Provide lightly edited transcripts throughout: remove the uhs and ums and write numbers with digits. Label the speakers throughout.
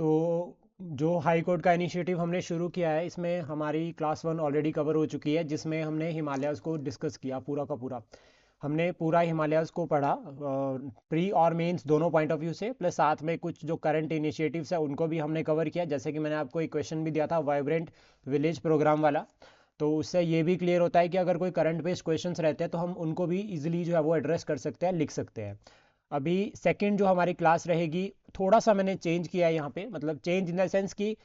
Speaker 1: तो जो high court का इनिशिएटिव हमने शुरू किया है, इसमें हमारी क्लास 1 ऑलरेडी कवर हो चुकी है, जिसमें हमने हिमालयाज़ को डिस्कस किया पूरा का पूरा। हमने पूरा हिमालयाज़ को पढ़ा, प्री और मेंस दोनों पॉइंट ऑफ व्यू से, प्लस साथ में कुछ जो करंट इनिशिएटिव्स है उनको भी हमने कवर किया। जैसे कि मैंने आपको एक क्वेश्चन भी दिया था वाइब्रेंट विलेज प्रोग्राम वाला, तो उससे ये भी क्लियर होता है कि अगर कोई करंट बेस्ड क्वेश्चंस रहते हैं तो हम उनको भी इजीली जो है वो एड्रेस कर सकते हैं, लिख सकते हैं। अभी सेकंड जो हमारी क्लास रहेगी, थोड़ा सा मैंने चेंज किया है यहाँ पे, मतलब चेंज इन द सेंस कि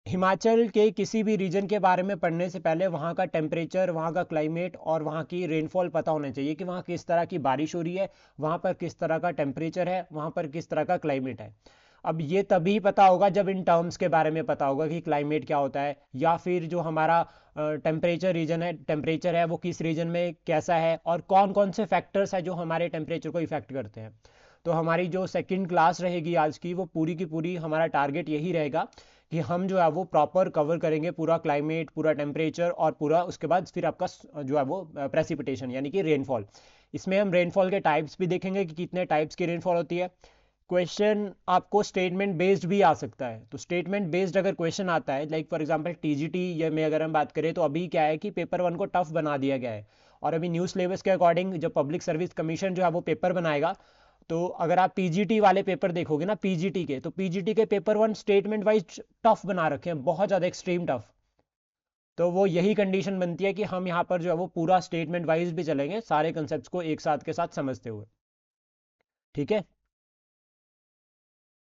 Speaker 1: हिमाचल के किसी भी रीजन के बारे में पढ़ने से पहले वहाँ का टेम्परेचर, वहाँ का क्लाइमेट और वहाँ की रेनफॉल पता होना चाहिए कि वहाँ किस तरह की बारिश हो रही है, वहाँ पर किस तरह का टेम्परेचर है, वहाँ पर किस तरह का क्लाइमेट है। अब ये तभी पता होगा जब इन टर्म्स के बारे में पता होगा कि क्लाइमेट क्या होता है, या फिर जो हमारा टेम्परेचर है वो किस रीजन में कैसा है, और कौन कौन से फैक्टर्स हैं जो हमारे टेम्परेचर को इफेक्ट करते हैं। तो हमारी जो सेकंड क्लास रहेगी आज की, वो पूरी की पूरी हमारा टारगेट यही रहेगा कि हम जो है वो प्रॉपर कवर करेंगे पूरा क्लाइमेट, पूरा टेम्परेचर, और पूरा उसके बाद फिर आपका जो है वो प्रेसिपिटेशन यानी कि रेनफॉल। इसमें हम रेनफॉल के टाइप्स भी देखेंगे कि कितने टाइप्स की रेनफॉल होती है। क्वेश्चन आपको स्टेटमेंट बेस्ड भी आ सकता है, तो स्टेटमेंट बेस्ड अगर क्वेश्चन आता है, लाइक फॉर एग्जांपल टीजीटी या में अगर हम बात करें, तो अभी क्या है कि पेपर 1 को टफ बना दिया गया है। और अभी न्यू सिलेबस के अकॉर्डिंग जब पब्लिक सर्विस कमीशन जो है वो पेपर बनाएगा, तो अगर आप पीजीटी वाले पेपर देखोगे ना, पीजीटी के, तो पीजीटी के पेपर 1 स्टेटमेंट वाइज टफ बना रखे हैं, बहुत ज़्यादा एक्सट्रीम टफ। तो वो यही कंडीशन बनती है कि हम यहाँ पर जो है वो पूरा स्टेटमेंट वाइज भी चलेंगे, सारे कंसेप्ट को एक साथ के साथ समझते हुए। ठीक है।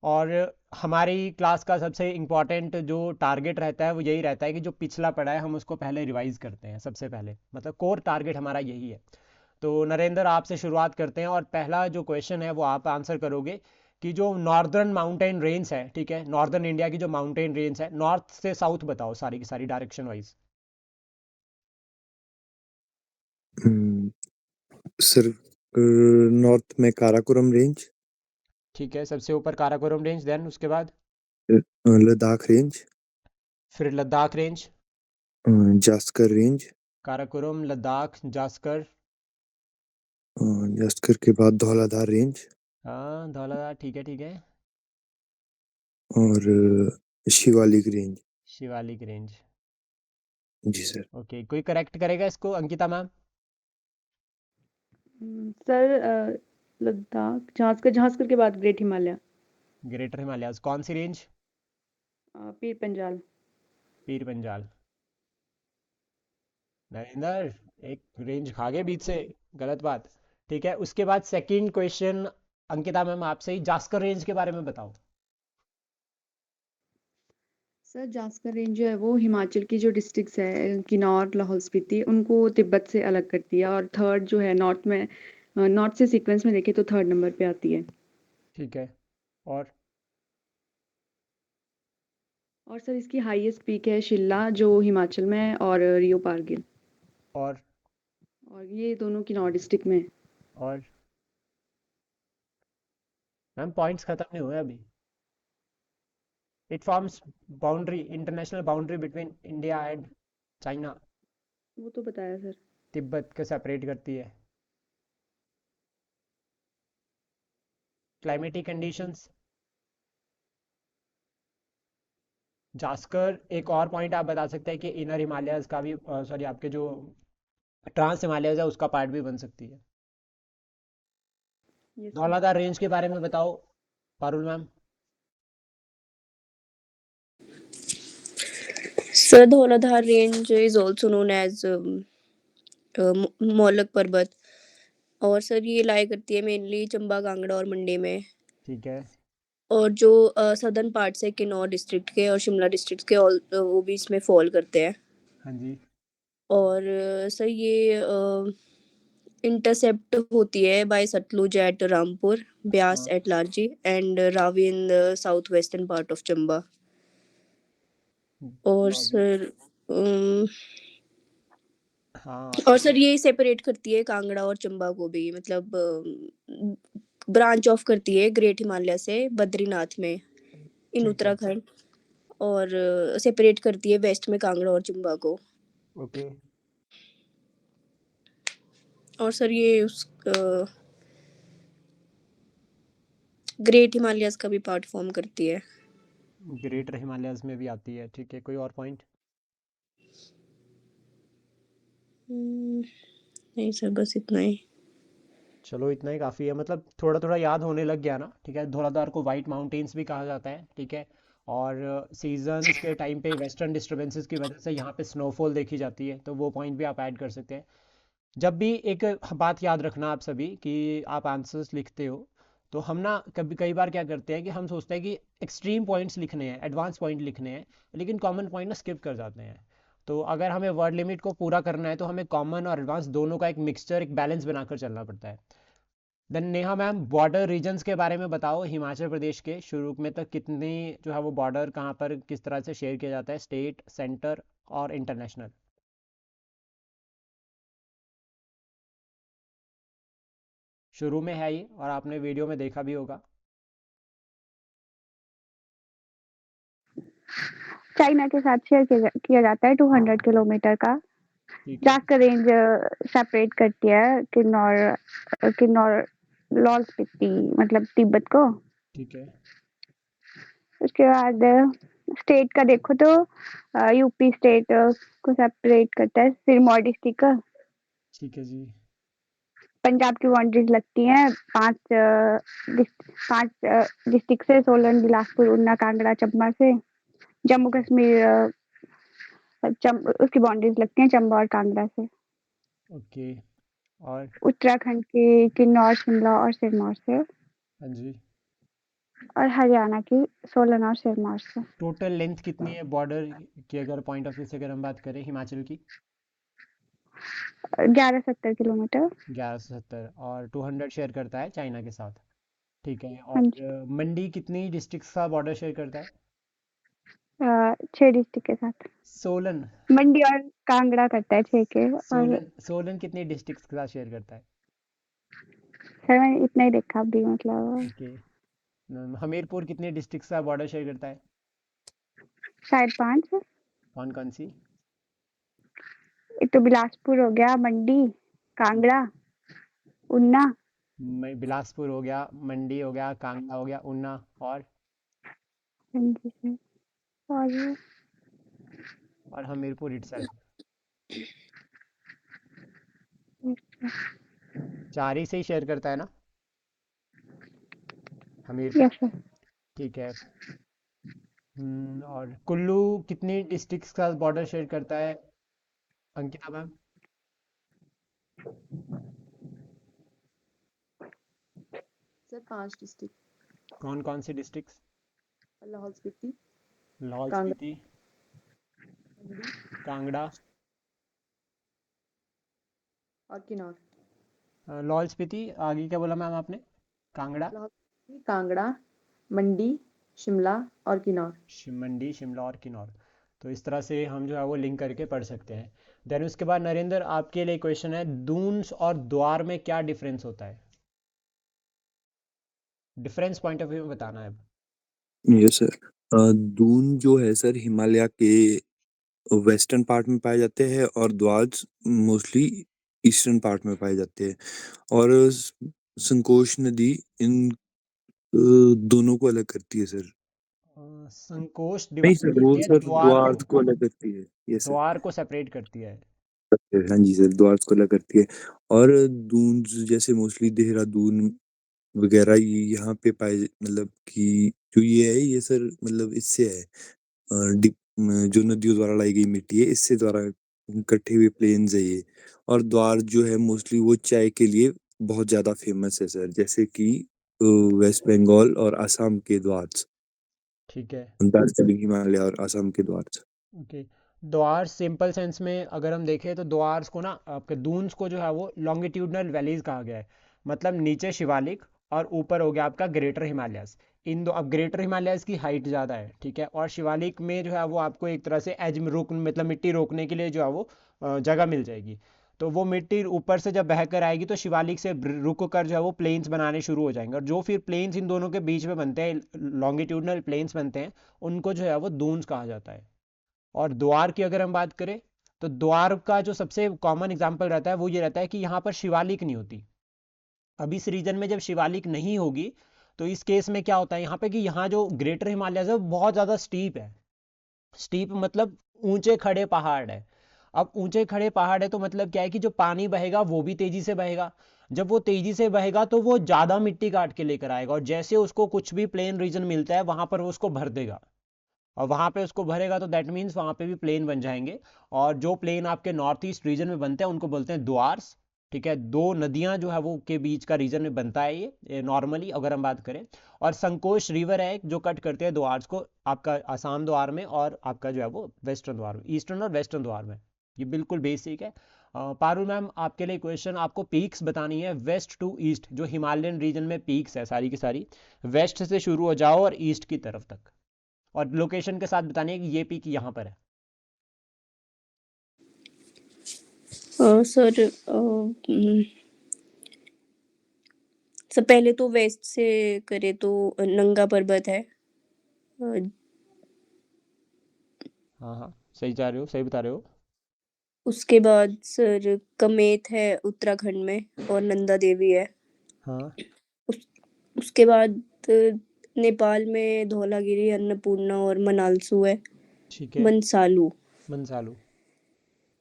Speaker 1: और हमारी क्लास का सबसे इम्पॉर्टेंट जो टारगेट रहता है वो यही रहता है कि जो पिछला पढ़ा है हम उसको पहले रिवाइज करते हैं सबसे पहले, मतलब कोर टारगेट हमारा यही है। तो नरेंद्र, आपसे शुरुआत करते हैं, और पहला जो क्वेश्चन है वो आप आंसर करोगे कि जो नॉर्दर्न माउंटेन रेंज है, ठीक है, नॉर्दर्न इंडिया की जो माउंटेन रेंज है, नॉर्थ से साउथ बताओ सारी की सारी डायरेक्शन वाइज।
Speaker 2: सर, नॉर्थ में काराकोरम रेंज,
Speaker 1: ठीक है, सबसे ऊपर काराकोरम रेंज, देन उसके बाद
Speaker 2: लद्दाख रेंज,
Speaker 1: फिर लद्दाख रेंज,
Speaker 2: जास्कर रेंज,
Speaker 1: काराकोरम, लद्दाख, जास्कर।
Speaker 2: जास्कर के बाद धौलाधार रेंज,
Speaker 1: हाँ, धौलाधार, ठीक है ठीक है।
Speaker 2: और शिवालिक रेंज।
Speaker 1: शिवालिक रेंज।
Speaker 2: जी सर।
Speaker 1: ओके, कोई करेक्ट करेगा इसको, अंकिता मैम?
Speaker 3: सर, लद्दाख, झांसकर, झांसकर के बाद ग्रेट हिमालय।
Speaker 1: ग्रेटर हिमालयाज, कौन सी रेंज?
Speaker 3: पीर पंजाल।
Speaker 1: पीर पंजाल। नरेंद्र, एक रेंज खा गए बीच से, गलत बात। ठीक है, उसके बाद सेकंड क्वेश्चन अंकिता मैम आपसे ही, जास्कर रेंज के बारे में बताओ।
Speaker 3: सर, जास्कर रेंज जो है वो हिमाचल की जो डिस्ट्रिक्ट्स है, किन्नौर, लाहौल स्पीति, उनको तिब्बत से अलग करती है, और थर्ड जो है नॉर्थ में, नॉर्थ से सीक्वेंस में देखें तो थर्ड नंबर पे आती है।
Speaker 1: ठीक है। और
Speaker 3: और सर, इसकी हाईएस्ट पीक है शिल्ला, जो हिमाचल में है, और रियो पारगिल।
Speaker 1: और
Speaker 3: और ये दोनों किन्नौर डिस्ट्रिक्ट में है।
Speaker 1: और मैम, पॉइंट्स खत्म नहीं हुए अभी। It forms boundary, international boundary between India and China.
Speaker 3: वो तो बताया सर।
Speaker 1: तिब्बत को सेपरेट करती है। Climatic conditions. जास्कर, एक और पॉइंट आप बता सकते हैं कि इनर हिमालयस का भी, सॉरी, आपके जो ट्रांस हिमालयस है उसका पार्ट भी बन सकती है।
Speaker 3: Yes sir.
Speaker 1: धौलाधार रेंज के बारे में बताओ Parul ma'am.
Speaker 4: Sir, Dhauladhar range is also known as मोलक पर्वत, और सर ये लाई करती है मेनली चंबा, कांगड़ा और मंडी में।
Speaker 1: ठीक है।
Speaker 4: और जो सदर्न पार्ट्स है किन्नौर डिस्ट्रिक्ट के और शिमला डिस्ट्रिक्ट के, वो भी इसमें फॉल करते हैं।
Speaker 1: हाँ जी।
Speaker 4: और सर ये इंटरसेप्ट होती है बाय सतलुज एट रामपुर, ब्यास
Speaker 1: हाँ
Speaker 4: at Larji, and Ravi in the south western part of Chamba. और
Speaker 1: लॉजिक।
Speaker 4: सर अम,
Speaker 1: हाँ।
Speaker 4: और सर ये सेपरेट करती है कांगड़ा और चंबा को भी, मतलब ब्रांच ऑफ करती है ग्रेट हिमालय से बद्रीनाथ में, इन
Speaker 1: ठीक है।
Speaker 4: उत्तराखंड। और सेपरेट करती है वेस्ट में कांगड़ा और चंबा को।
Speaker 1: ओके।
Speaker 4: और सर ये उस ग्रेट हिमालयस का भी पार्ट फॉर्म करती है।
Speaker 1: ग्रेटर हिमालयस में भी आती है। ठीक है, कोई और पॉइंट?
Speaker 4: नहीं सर, बस इतना ही।
Speaker 1: चलो इतना ही काफ़ी है, मतलब थोड़ा थोड़ा याद होने लग गया ना। ठीक है, धौलाधार को वाइट माउंटेन्स भी कहा जाता है। ठीक है, और सीजन्स के टाइम पे वेस्टर्न डिस्टर्बेंसेस की वजह से यहाँ पे स्नोफॉल देखी जाती है, तो वो पॉइंट भी आप ऐड कर सकते हैं। जब भी एक बात याद रखना आप सभी कि आप आंसर्स लिखते हो, तो हम ना कभी कई बार क्या करते हैं कि हम सोचते हैं कि एक्सट्रीम पॉइंट्स लिखने हैं, एडवांस पॉइंट लिखने हैं, लेकिन कॉमन पॉइंट ना स्किप कर जाते हैं। तो अगर हमें वर्ड लिमिट को पूरा करना है तो हमें कॉमन और एडवांस दोनों का एक मिक्सचर, एक बैलेंस बनाकर चलना पड़ता है। Then Neha ma'am, border regions के बारे में बताओ। हिमाचल प्रदेश के शुरू में तक कितनी जो है वो बॉर्डर कहाँ पर किस तरह से शेयर किया जाता है, स्टेट, सेंटर और इंटरनेशनल? शुरू में है ये, और आपने वीडियो में देखा भी होगा।
Speaker 5: चाइना के साथ शेयर किया जाता है 200 किलोमीटर का।
Speaker 1: ठीक है।
Speaker 5: जास्कर रेंज सेपरेट करती है किन्नौर लाहौल स्पीति मतलब तिब्बत को।
Speaker 1: ठीक है।
Speaker 5: उसके बाद स्टेट का देखो तो यूपी स्टेट को सेपरेट करता है सिरमौर डिस्ट्रिक्ट का।
Speaker 1: ठीक है जी।
Speaker 5: पंजाब की बाउंड्रीज लगती हैं पांच डिस्ट्रिक्ट से, सोलन, बिलासपुर, ऊना, कांगड़ा, चंबा से। जम्मू कश्मीर उसकी बाउंड्रीज लगती हैं चंबा और कांगड़ा से।
Speaker 1: ओके। और
Speaker 5: उत्तराखंड की किन्नौर, शिमला और सिरमौर से।
Speaker 1: हाँ जी।
Speaker 5: और हरियाणा की सोलन और सिरमौर से।
Speaker 1: टोटल लेंथ कितनी है बॉर्डर की, अगर पॉइंट ऑफ व्यू से अगर हम बात करें हिमाचल की?
Speaker 5: 1170 किलोमीटर।
Speaker 1: 1170, और 200 शेयर करता है चाइना के साथ। ठीक है,
Speaker 5: हाँ जी।
Speaker 1: और मंडी कितनी डिस्ट्रिक्ट का बॉर्डर शेयर करता है?
Speaker 5: 6 डिस्ट्रिक्ट के साथ।
Speaker 1: सोलन।
Speaker 5: मंडी और कांगड़ा करता है 6 के। और
Speaker 1: सोलन कितनी डिस्ट्रिक्ट के साथ शेयर करता है?
Speaker 5: सर मैंने इतना ही देखा अभी, मतलब
Speaker 1: ओके। हमीरपुर कितनी डिस्ट्रिक्ट का बॉर्डर शेयर करता है?
Speaker 5: शायद 5।
Speaker 1: कौन कौन सी?
Speaker 5: एक तो बिलासपुर हो गया, मंडी, कांगड़ा, ऊना।
Speaker 1: बिलासपुर हो गया, मंडी हो गया, कांगड़ा हो गया, ऊना, और
Speaker 5: हाँ जी सर। और
Speaker 1: हमीरपुर इटसेल्फ। 4 ही से ही शेयर करता है ना हमीरपुर?
Speaker 5: Yes sir.
Speaker 1: ठीक है। और कुल्लू कितनी डिस्ट्रिक्ट्स का बॉर्डर शेयर करता है अंकिता मैम?
Speaker 3: Sir 5 district.
Speaker 1: कौन कौन सी डिस्ट्रिक्ट्स?
Speaker 3: लाहौल स्पीति,
Speaker 1: लाहौल
Speaker 3: कांगड़ा,
Speaker 1: स्पीति,
Speaker 3: मंडी
Speaker 1: कांगड़ा।
Speaker 3: और किन्नौर।
Speaker 1: लाहौल स्पीति, आगे क्या बोला मैम आपने? कांगड़ा,
Speaker 3: लाहौल स्पीति, कांगड़ा, मंडी, शिमला और किन्नौर।
Speaker 1: मंडी, शिमला और किन्नौर। तो इस तरह से हम जो है वो लिंक करके पढ़ सकते हैं। देन उसके बाद नरेंद्र, आपके लिए क्वेश्चन है, दून्स और द्वार में क्या डिफरेंस होता है? डिफरेंस पॉइंट ऑफ व्यू में बताना है अब।
Speaker 2: Yes sir. दून जो है सर हिमालय के वेस्टर्न पार्ट में पाए जाते हैं और द्वार्स मोस्टली ईस्टर्न पार्ट में पाए जाते हैं। और संकोश नदी इन दोनों को अलग करती है सर।
Speaker 1: संकोच
Speaker 2: नहीं
Speaker 1: डिवाइड
Speaker 2: सर, वो
Speaker 1: करती है
Speaker 2: सर
Speaker 1: द्वार को।
Speaker 2: द्वार को अलग करती है। Yes sir.
Speaker 1: द्वार को सेपरेट करती है।
Speaker 2: हाँ जी सर, द्वार को अलग करती है। और दून जैसे मोस्टली देहरादून वगैरह ये यहाँ पे पाए, मतलब कि जो ये है ये सर मतलब इससे है जो नदियों द्वारा लाई गई मिट्टी है इससे द्वारा कटे हुए प्लेन्स है ये। और द्वार जो है मोस्टली वो चाय के लिए बहुत ज्यादा फेमस है सर, जैसे कि वेस्ट बंगाल और असम के द्वार,
Speaker 1: ठीक है।
Speaker 2: दार्जिलिंग हिमालय और असम के द्वार।
Speaker 1: ओके। द्वार सिंपल सेंस में अगर हम देखें तो द्वार्स को ना, आपके दून्स को जो है वो लॉन्गिट्यूडनल वैलीज कहा गया है। मतलब नीचे शिवालिक और ऊपर हो गया आपका ग्रेटर हिमालयस। इन दो, अब ग्रेटर हिमालयस की हाइट ज़्यादा है, ठीक है, और शिवालिक में जो है वो आपको एक तरह से एज में रोक, मतलब मिट्टी रोकने के लिए जो है वो जगह मिल जाएगी। तो वो मिट्टी ऊपर से जब बहकर आएगी तो शिवालिक से रुक कर जो है वो प्लेन्स बनाने शुरू हो जाएंगे, और जो फिर प्लेन्स इन दोनों के बीच में बनते हैं, लॉन्गिट्यूडनल प्लेन्स बनते हैं, उनको जो है वो दून्स कहा जाता है। और द्वार की अगर हम बात करें तो द्वार का जो सबसे कॉमन एग्जांपल रहता है वो ये रहता है कि यहाँ पर शिवालिक नहीं होती। अब इस रीजन में जब शिवालिक नहीं होगी तो इस केस में क्या होता है यहाँ पे कि यहाँ जो ग्रेटर हिमालयस है वो बहुत ज़्यादा स्टीप है। स्टीप मतलब ऊंचे खड़े पहाड़ है। अब ऊंचे खड़े पहाड़ है तो मतलब क्या है कि जो पानी बहेगा वो भी तेजी से बहेगा। जब वो तेजी से बहेगा तो वो ज्यादा मिट्टी काट के लेकर आएगा, और जैसे उसको कुछ भी प्लेन रीजन मिलता है वहां पर वो उसको भर देगा, और वहां पे उसको भरेगा तो दैट मीन्स वहां पे भी प्लेन बन जाएंगे। और जो प्लेन आपके नॉर्थ ईस्ट रीजन में बनते हैं उनको बोलते हैं द्वार्स। ठीक है, दो नदियां जो है वो के बीच का रीजन में बनता है ये नॉर्मली अगर हम बात करें। और संकोच रिवर है जो कट करते हैं द्वार्स को, आपका आसाम द्वार में और आपका जो है वो वेस्टर्न द्वार में, ईस्टर्न और वेस्टर्न द्वार में। ये बिल्कुल बेसिक है। पारुल मैम आपके लिए क्वेश्चन, आपको पीक्स बतानी है वेस्ट टू ईस्ट, जो हिमालयन रीजन में पीक्स है सारी की सारी, वेस्ट से शुरू हो जाओ और ईस्ट की तरफ तक, और लोकेशन के साथ बतानी है कि ये पीक यहाँ पर है।
Speaker 4: सर सब पहले तो वेस्ट से करे तो नंगा पर्वत है।
Speaker 1: हाँ हाँ, सही जा रहे हो, सही बता रहे हो।
Speaker 4: उसके बाद सर कमेत है उत्तराखंड में, और नंदा देवी है।
Speaker 1: हाँ
Speaker 4: उसके बाद नेपाल में धौलागिरी, अन्नपूर्णा और मनालसू है।
Speaker 1: ठीक है,
Speaker 4: मनसालू।
Speaker 1: मनसालू।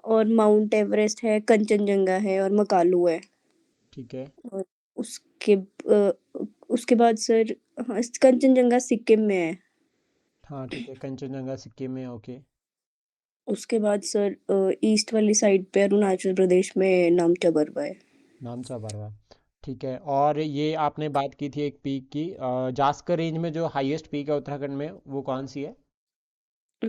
Speaker 4: और माउंट एवरेस्ट है, कंचनजंगा है और मकालू है।
Speaker 1: ठीक है,
Speaker 4: और उसके बाद सर, हाँ, कंचनजंगा सिक्किम में है।
Speaker 1: हाँ ठीक है, कंचनजंगा सिक्किम में, ओके।
Speaker 4: उसके बाद सर ईस्ट वाली साइड पे अरुणाचल प्रदेश में नामचा बर्वा है।
Speaker 1: नामचा बरवा। ठीक है, और ये आपने बात की थी एक पीक की, जास्कर रेंज में जो हाईएस्ट पीक है उत्तराखंड में वो कौन सी है?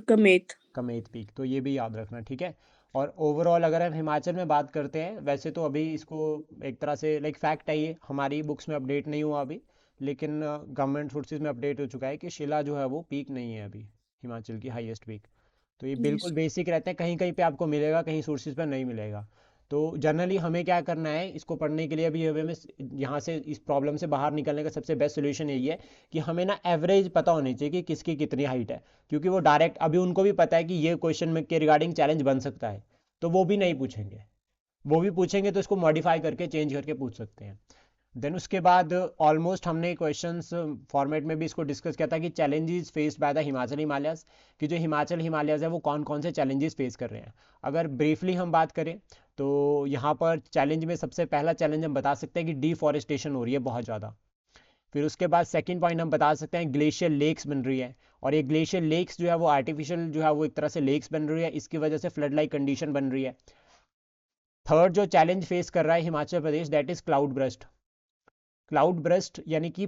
Speaker 4: कमेत।
Speaker 1: कमेत पीक, तो ये भी याद रखना, ठीक है। और ओवरऑल अगर हम हिमाचल में बात करते हैं, वैसे तो अभी इसको एक तरह से लाइक फैक्ट है, ये हमारी बुक्स में अपडेट नहीं हुआ अभी, लेकिन गवर्नमेंट सोर्सेज में अपडेट हो चुका है कि शिला जो है वो पीक नहीं है अभी, हिमाचल की हाईएस्ट पीक। तो ये बिल्कुल बेसिक रहते हैं, कहीं कहीं पे आपको मिलेगा, कहीं सोर्सेज पे नहीं मिलेगा। तो जनरली हमें क्या करना है इसको पढ़ने के लिए, अभी हमें यहाँ से इस प्रॉब्लम से बाहर निकलने का सबसे बेस्ट सोल्यूशन यही है कि हमें ना एवरेज पता होनी चाहिए कि किसकी कितनी हाइट है, क्योंकि वो डायरेक्ट अभी उनको भी पता है कि ये क्वेश्चन में के रिगार्डिंग चैलेंज बन सकता है, तो वो भी नहीं पूछेंगे। वो भी पूछेंगे तो इसको मॉडिफाई करके चेंज करके पूछ सकते हैं। देन उसके बाद ऑलमोस्ट हमने क्वेश्चंस फॉर्मेट में भी इसको डिस्कस किया था कि challenges faced by the Himachal Himalayas, कि जो हिमाचल हिमालयस है वो कौन कौन से चैलेंजेस फेस कर रहे हैं। अगर ब्रीफली हम बात करें तो यहाँ पर चैलेंज में सबसे पहला चैलेंज हम बता सकते हैं कि डिफॉरेस्टेशन हो रही है बहुत ज़्यादा। फिर उसके बाद सेकंड पॉइंट हम बता सकते हैं ग्लेशियर लेक्स बन रही है, और ये ग्लेशियर लेक्स जो है वो आर्टिफिशियल जो है वो एक तरह से लेक्स बन रही है, इसकी वजह से फ्लड लाइक कंडीशन बन रही है। थर्ड जो चैलेंज फेस कर रहा है Himachal Pradesh, that is cloud burst. Cloud burst यानी कि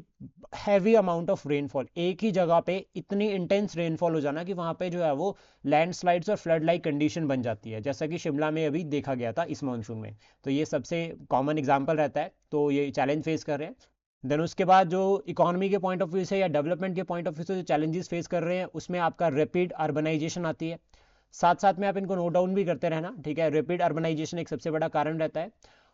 Speaker 1: हैवी अमाउंट ऑफ रेनफॉल, एक ही जगह पे इतनी इंटेंस रेनफॉल हो जाना कि वहां पे जो है वो लैंडस्लाइड्स और फ्लड लाइक कंडीशन बन जाती है, जैसा कि शिमला में अभी देखा गया था इस मानसून में। तो ये सबसे कॉमन एग्जाम्पल रहता है, तो ये चैलेंज फेस कर रहे हैं। देन उसके बाद जो इकोनॉमी के पॉइंट ऑफ व्यू से या डेवलपमेंट के पॉइंट ऑफ व्यू से जो चैलेंजेस फेस कर रहे हैं उसमें आपका रैपिड अर्बनाइजेशन आती है। साथ साथ में आप इनको नोट डाउन भी करते रहना, ठीक है। रैपिड अर्बनाइजेशन एक सबसे बड़ा कारण रहता है।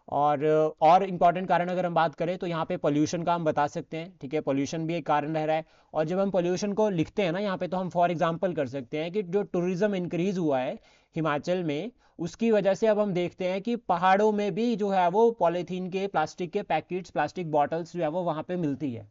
Speaker 1: और इंपॉर्टेंट कारण अगर हम बात करें तो यहाँ पे पोल्यूशन का हम बता सकते हैं, ठीक है, पोल्यूशन भी एक कारण रह रहा है। और जब हम पोल्यूशन को लिखते हैं ना यहाँ पे, तो हम फॉर एग्जांपल कर सकते हैं कि जो टूरिज्म इंक्रीज हुआ है हिमाचल में, उसकी वजह से अब हम देखते हैं कि पहाड़ों में भी जो है वो पॉलीथीन के, प्लास्टिक के पैकेट्स, प्लास्टिक बॉटल्स जो है वो वहाँ पे मिलती है।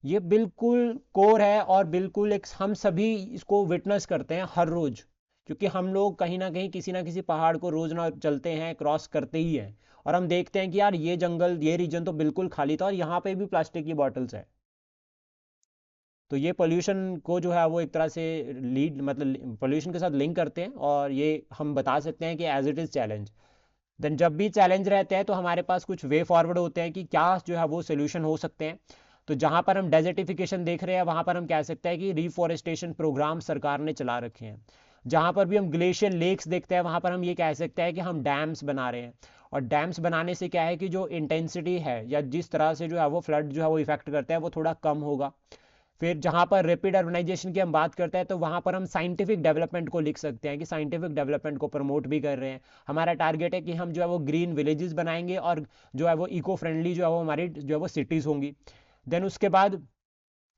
Speaker 1: ये बिल्कुल कोर है, और बिल्कुल एक हम सभी इसको विटनेस करते हैं हर रोज, क्योंकि हम लोग कहीं ना कहीं किसी ना किसी पहाड़ को रोज ना चलते हैं, क्रॉस करते ही हैं, और हम देखते हैं कि यार ये जंगल, ये रीजन तो बिल्कुल खाली था और यहाँ पे भी प्लास्टिक की बॉटल्स है। तो ये पोल्यूशन को जो है वो एक तरह से लीड, मतलब पोल्यूशन के साथ लिंक करते हैं, और ये हम बता सकते हैं कि as it is challenge. Then जब भी चैलेंज रहते हैं तो हमारे पास कुछ वे फॉरवर्ड होते हैं कि क्या जो है वो सोल्यूशन हो सकते हैं। तो जहां पर हम डेजर्टिफिकेशन देख रहे हैं वहां पर हम कह सकते हैं कि रिफॉरेस्टेशन प्रोग्राम सरकार ने चला रखे हैं। जहां पर भी हम ग्लेशियर लेक्स देखते हैं वहां पर हम ये कह सकते हैं कि हम डैम्स बना रहे हैं, और डैम्स बनाने से क्या है कि जो इंटेंसिटी है या जिस तरह से जो है वो फ्लड जो है वो इफेक्ट करता है वो थोड़ा कम होगा। फिर जहां पर रैपिड अर्बनाइजेशन की हम बात करते हैं तो वहां पर हम साइंटिफिक डेवलपमेंट को लिख सकते हैं कि साइंटिफिक डेवलपमेंट को प्रमोट भी कर रहे हैं। हमारा टारगेट है कि हम जो है वो ग्रीन विलेजेस बनाएंगे, और जो है वो इको फ्रेंडली जो है वो हमारी जो है वो सिटीज़ होंगी। देन उसके बाद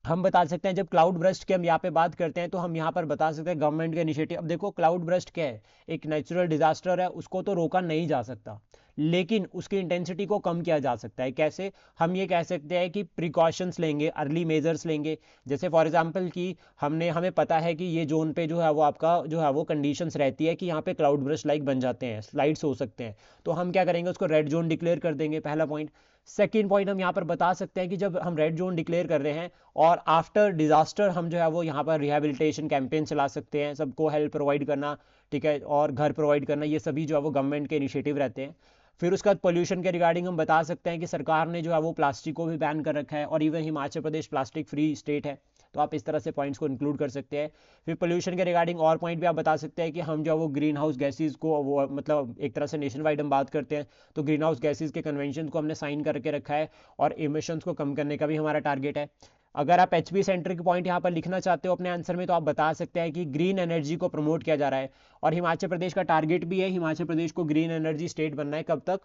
Speaker 1: हम बता सकते हैं, जब क्लाउड बर्स्ट की हम यहाँ पे बात करते हैं तो हम यहाँ पर बता सकते हैं गवर्नमेंट के इनिशिएटिव। अब देखो क्लाउड बर्स्ट क्या है, एक नेचुरल डिजास्टर है, उसको तो रोका नहीं जा सकता, लेकिन उसकी इंटेंसिटी को कम किया जा सकता है। कैसे? हम ये कह सकते हैं कि प्रिकॉशंस लेंगे, अर्ली मेजर्स लेंगे। जैसे फॉर एग्जांपल कि हमें पता है कि ये जोन पे जो है वो आपका जो है वो कंडीशंस रहती है कि यहाँ पे क्लाउड बर्स्ट लाइक बन जाते हैं, स्लाइड्स हो सकते हैं, तो हम क्या करेंगे, उसको रेड जोन डिक्लेयर कर देंगे, पहला पॉइंट। सेकेंड पॉइंट, हम यहाँ पर बता सकते हैं कि जब हम रेड जोन डिक्लेयर कर रहे हैं और आफ्टर डिजास्टर हम जो है वो यहाँ पर रिहेबिलिटेशन कैंपेन चला सकते हैं, सबको हेल्प प्रोवाइड करना, ठीक है, और घर प्रोवाइड करना, ये सभी जो है वो गवर्नमेंट के इनिशिएटिव रहते हैं। फिर उसके बाद पोल्यूशन के रिगार्डिंग हम बता सकते हैं कि सरकार ने जो है वो प्लास्टिक को भी बैन कर रखा है, और even Himachal Pradesh plastic free state है, तो आप इस तरह से पॉइंट्स को इंक्लूड कर सकते हैं। फिर पोल्यूशन के रिगार्डिंग और पॉइंट भी आप बता सकते हैं कि हम जो है वो ग्रीन हाउस गैसेज को वो मतलब एक तरह से नेशन वाइड हम बात करते हैं, तो ग्रीन हाउस गैसेज के कन्वेंशन को हमने साइन करके रखा है, और इमिशंस को कम करने का भी हमारा टारगेट है। अगर आप एचपी सेंट्रिक पॉइंट यहाँ पर लिखना चाहते हो अपने आंसर में, तो आप बता सकते हैं कि ग्रीन एनर्जी को प्रमोट किया जा रहा है, और हिमाचल प्रदेश का टारगेट भी है, हिमाचल प्रदेश को ग्रीन एनर्जी स्टेट बनना है। कब तक?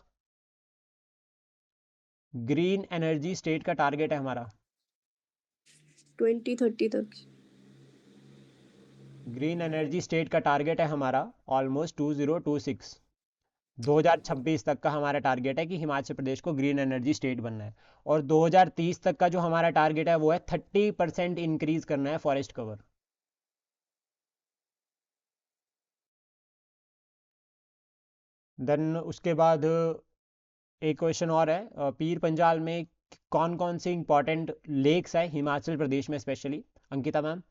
Speaker 1: ग्रीन एनर्जी स्टेट का टारगेट है हमारा
Speaker 4: 2030 तक।
Speaker 1: ग्रीन एनर्जी स्टेट का टारगेट है हमारा ऑलमोस्ट 2026, 2026 तक का हमारा टारगेट है कि हिमाचल प्रदेश को ग्रीन एनर्जी स्टेट बनना है। और 2030 तक का जो हमारा टारगेट है वो है 30% इंक्रीज करना है फॉरेस्ट कवर। देन उसके बाद एक क्वेश्चन और है, पीर पंजाल में कौन कौन सी इंपॉर्टेंट लेक्स है हिमाचल प्रदेश में स्पेशली? अंकिता मैम,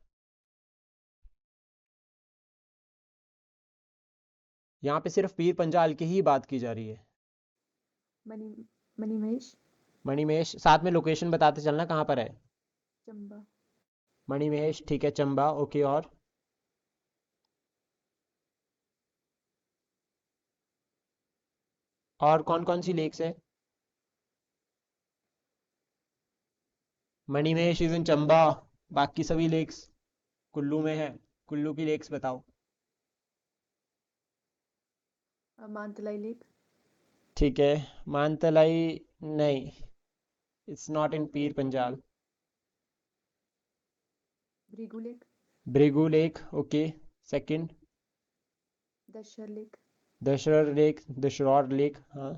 Speaker 1: यहाँ पे सिर्फ पीर पंजाल की ही बात की जा रही है।
Speaker 3: मनी मणिमहेश,
Speaker 1: मणिमहेश, साथ में लोकेशन बताते चलना कहाँ पर है।
Speaker 3: चंबा,
Speaker 1: मणिमहेश, ठीक है, चंबा, ओके। और कौन कौन सी लेक्स है? मणिमहेश इज इन चंबा, बाकी सभी लेक्स कुल्लू में है। कुल्लू की लेक्स बताओ।
Speaker 3: मानतलाई लेक,
Speaker 1: ठीक है, मानतलाई नहीं, it's not in Pir Panjal.
Speaker 3: Bhrigu lake,
Speaker 1: Bhrigu lake, okay. Second?
Speaker 3: Dashahar lake,
Speaker 1: Dasharath lake, Dashaur lake, हाँ।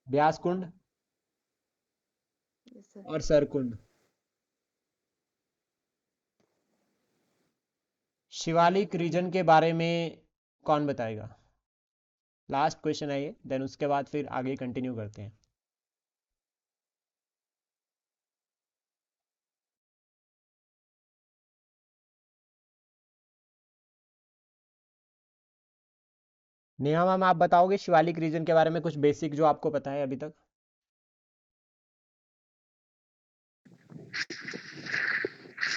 Speaker 1: Beas Kund
Speaker 3: yes sir.
Speaker 1: और सरकुंड। शिवालिक रीजन के बारे में कौन बताएगा? लास्ट क्वेश्चन है ये, देन उसके बाद फिर आगे कंटिन्यू करते हैं। नेहा मैम, आप बताओगे शिवालिक रीजन के बारे में कुछ बेसिक जो आपको पता है अभी तक?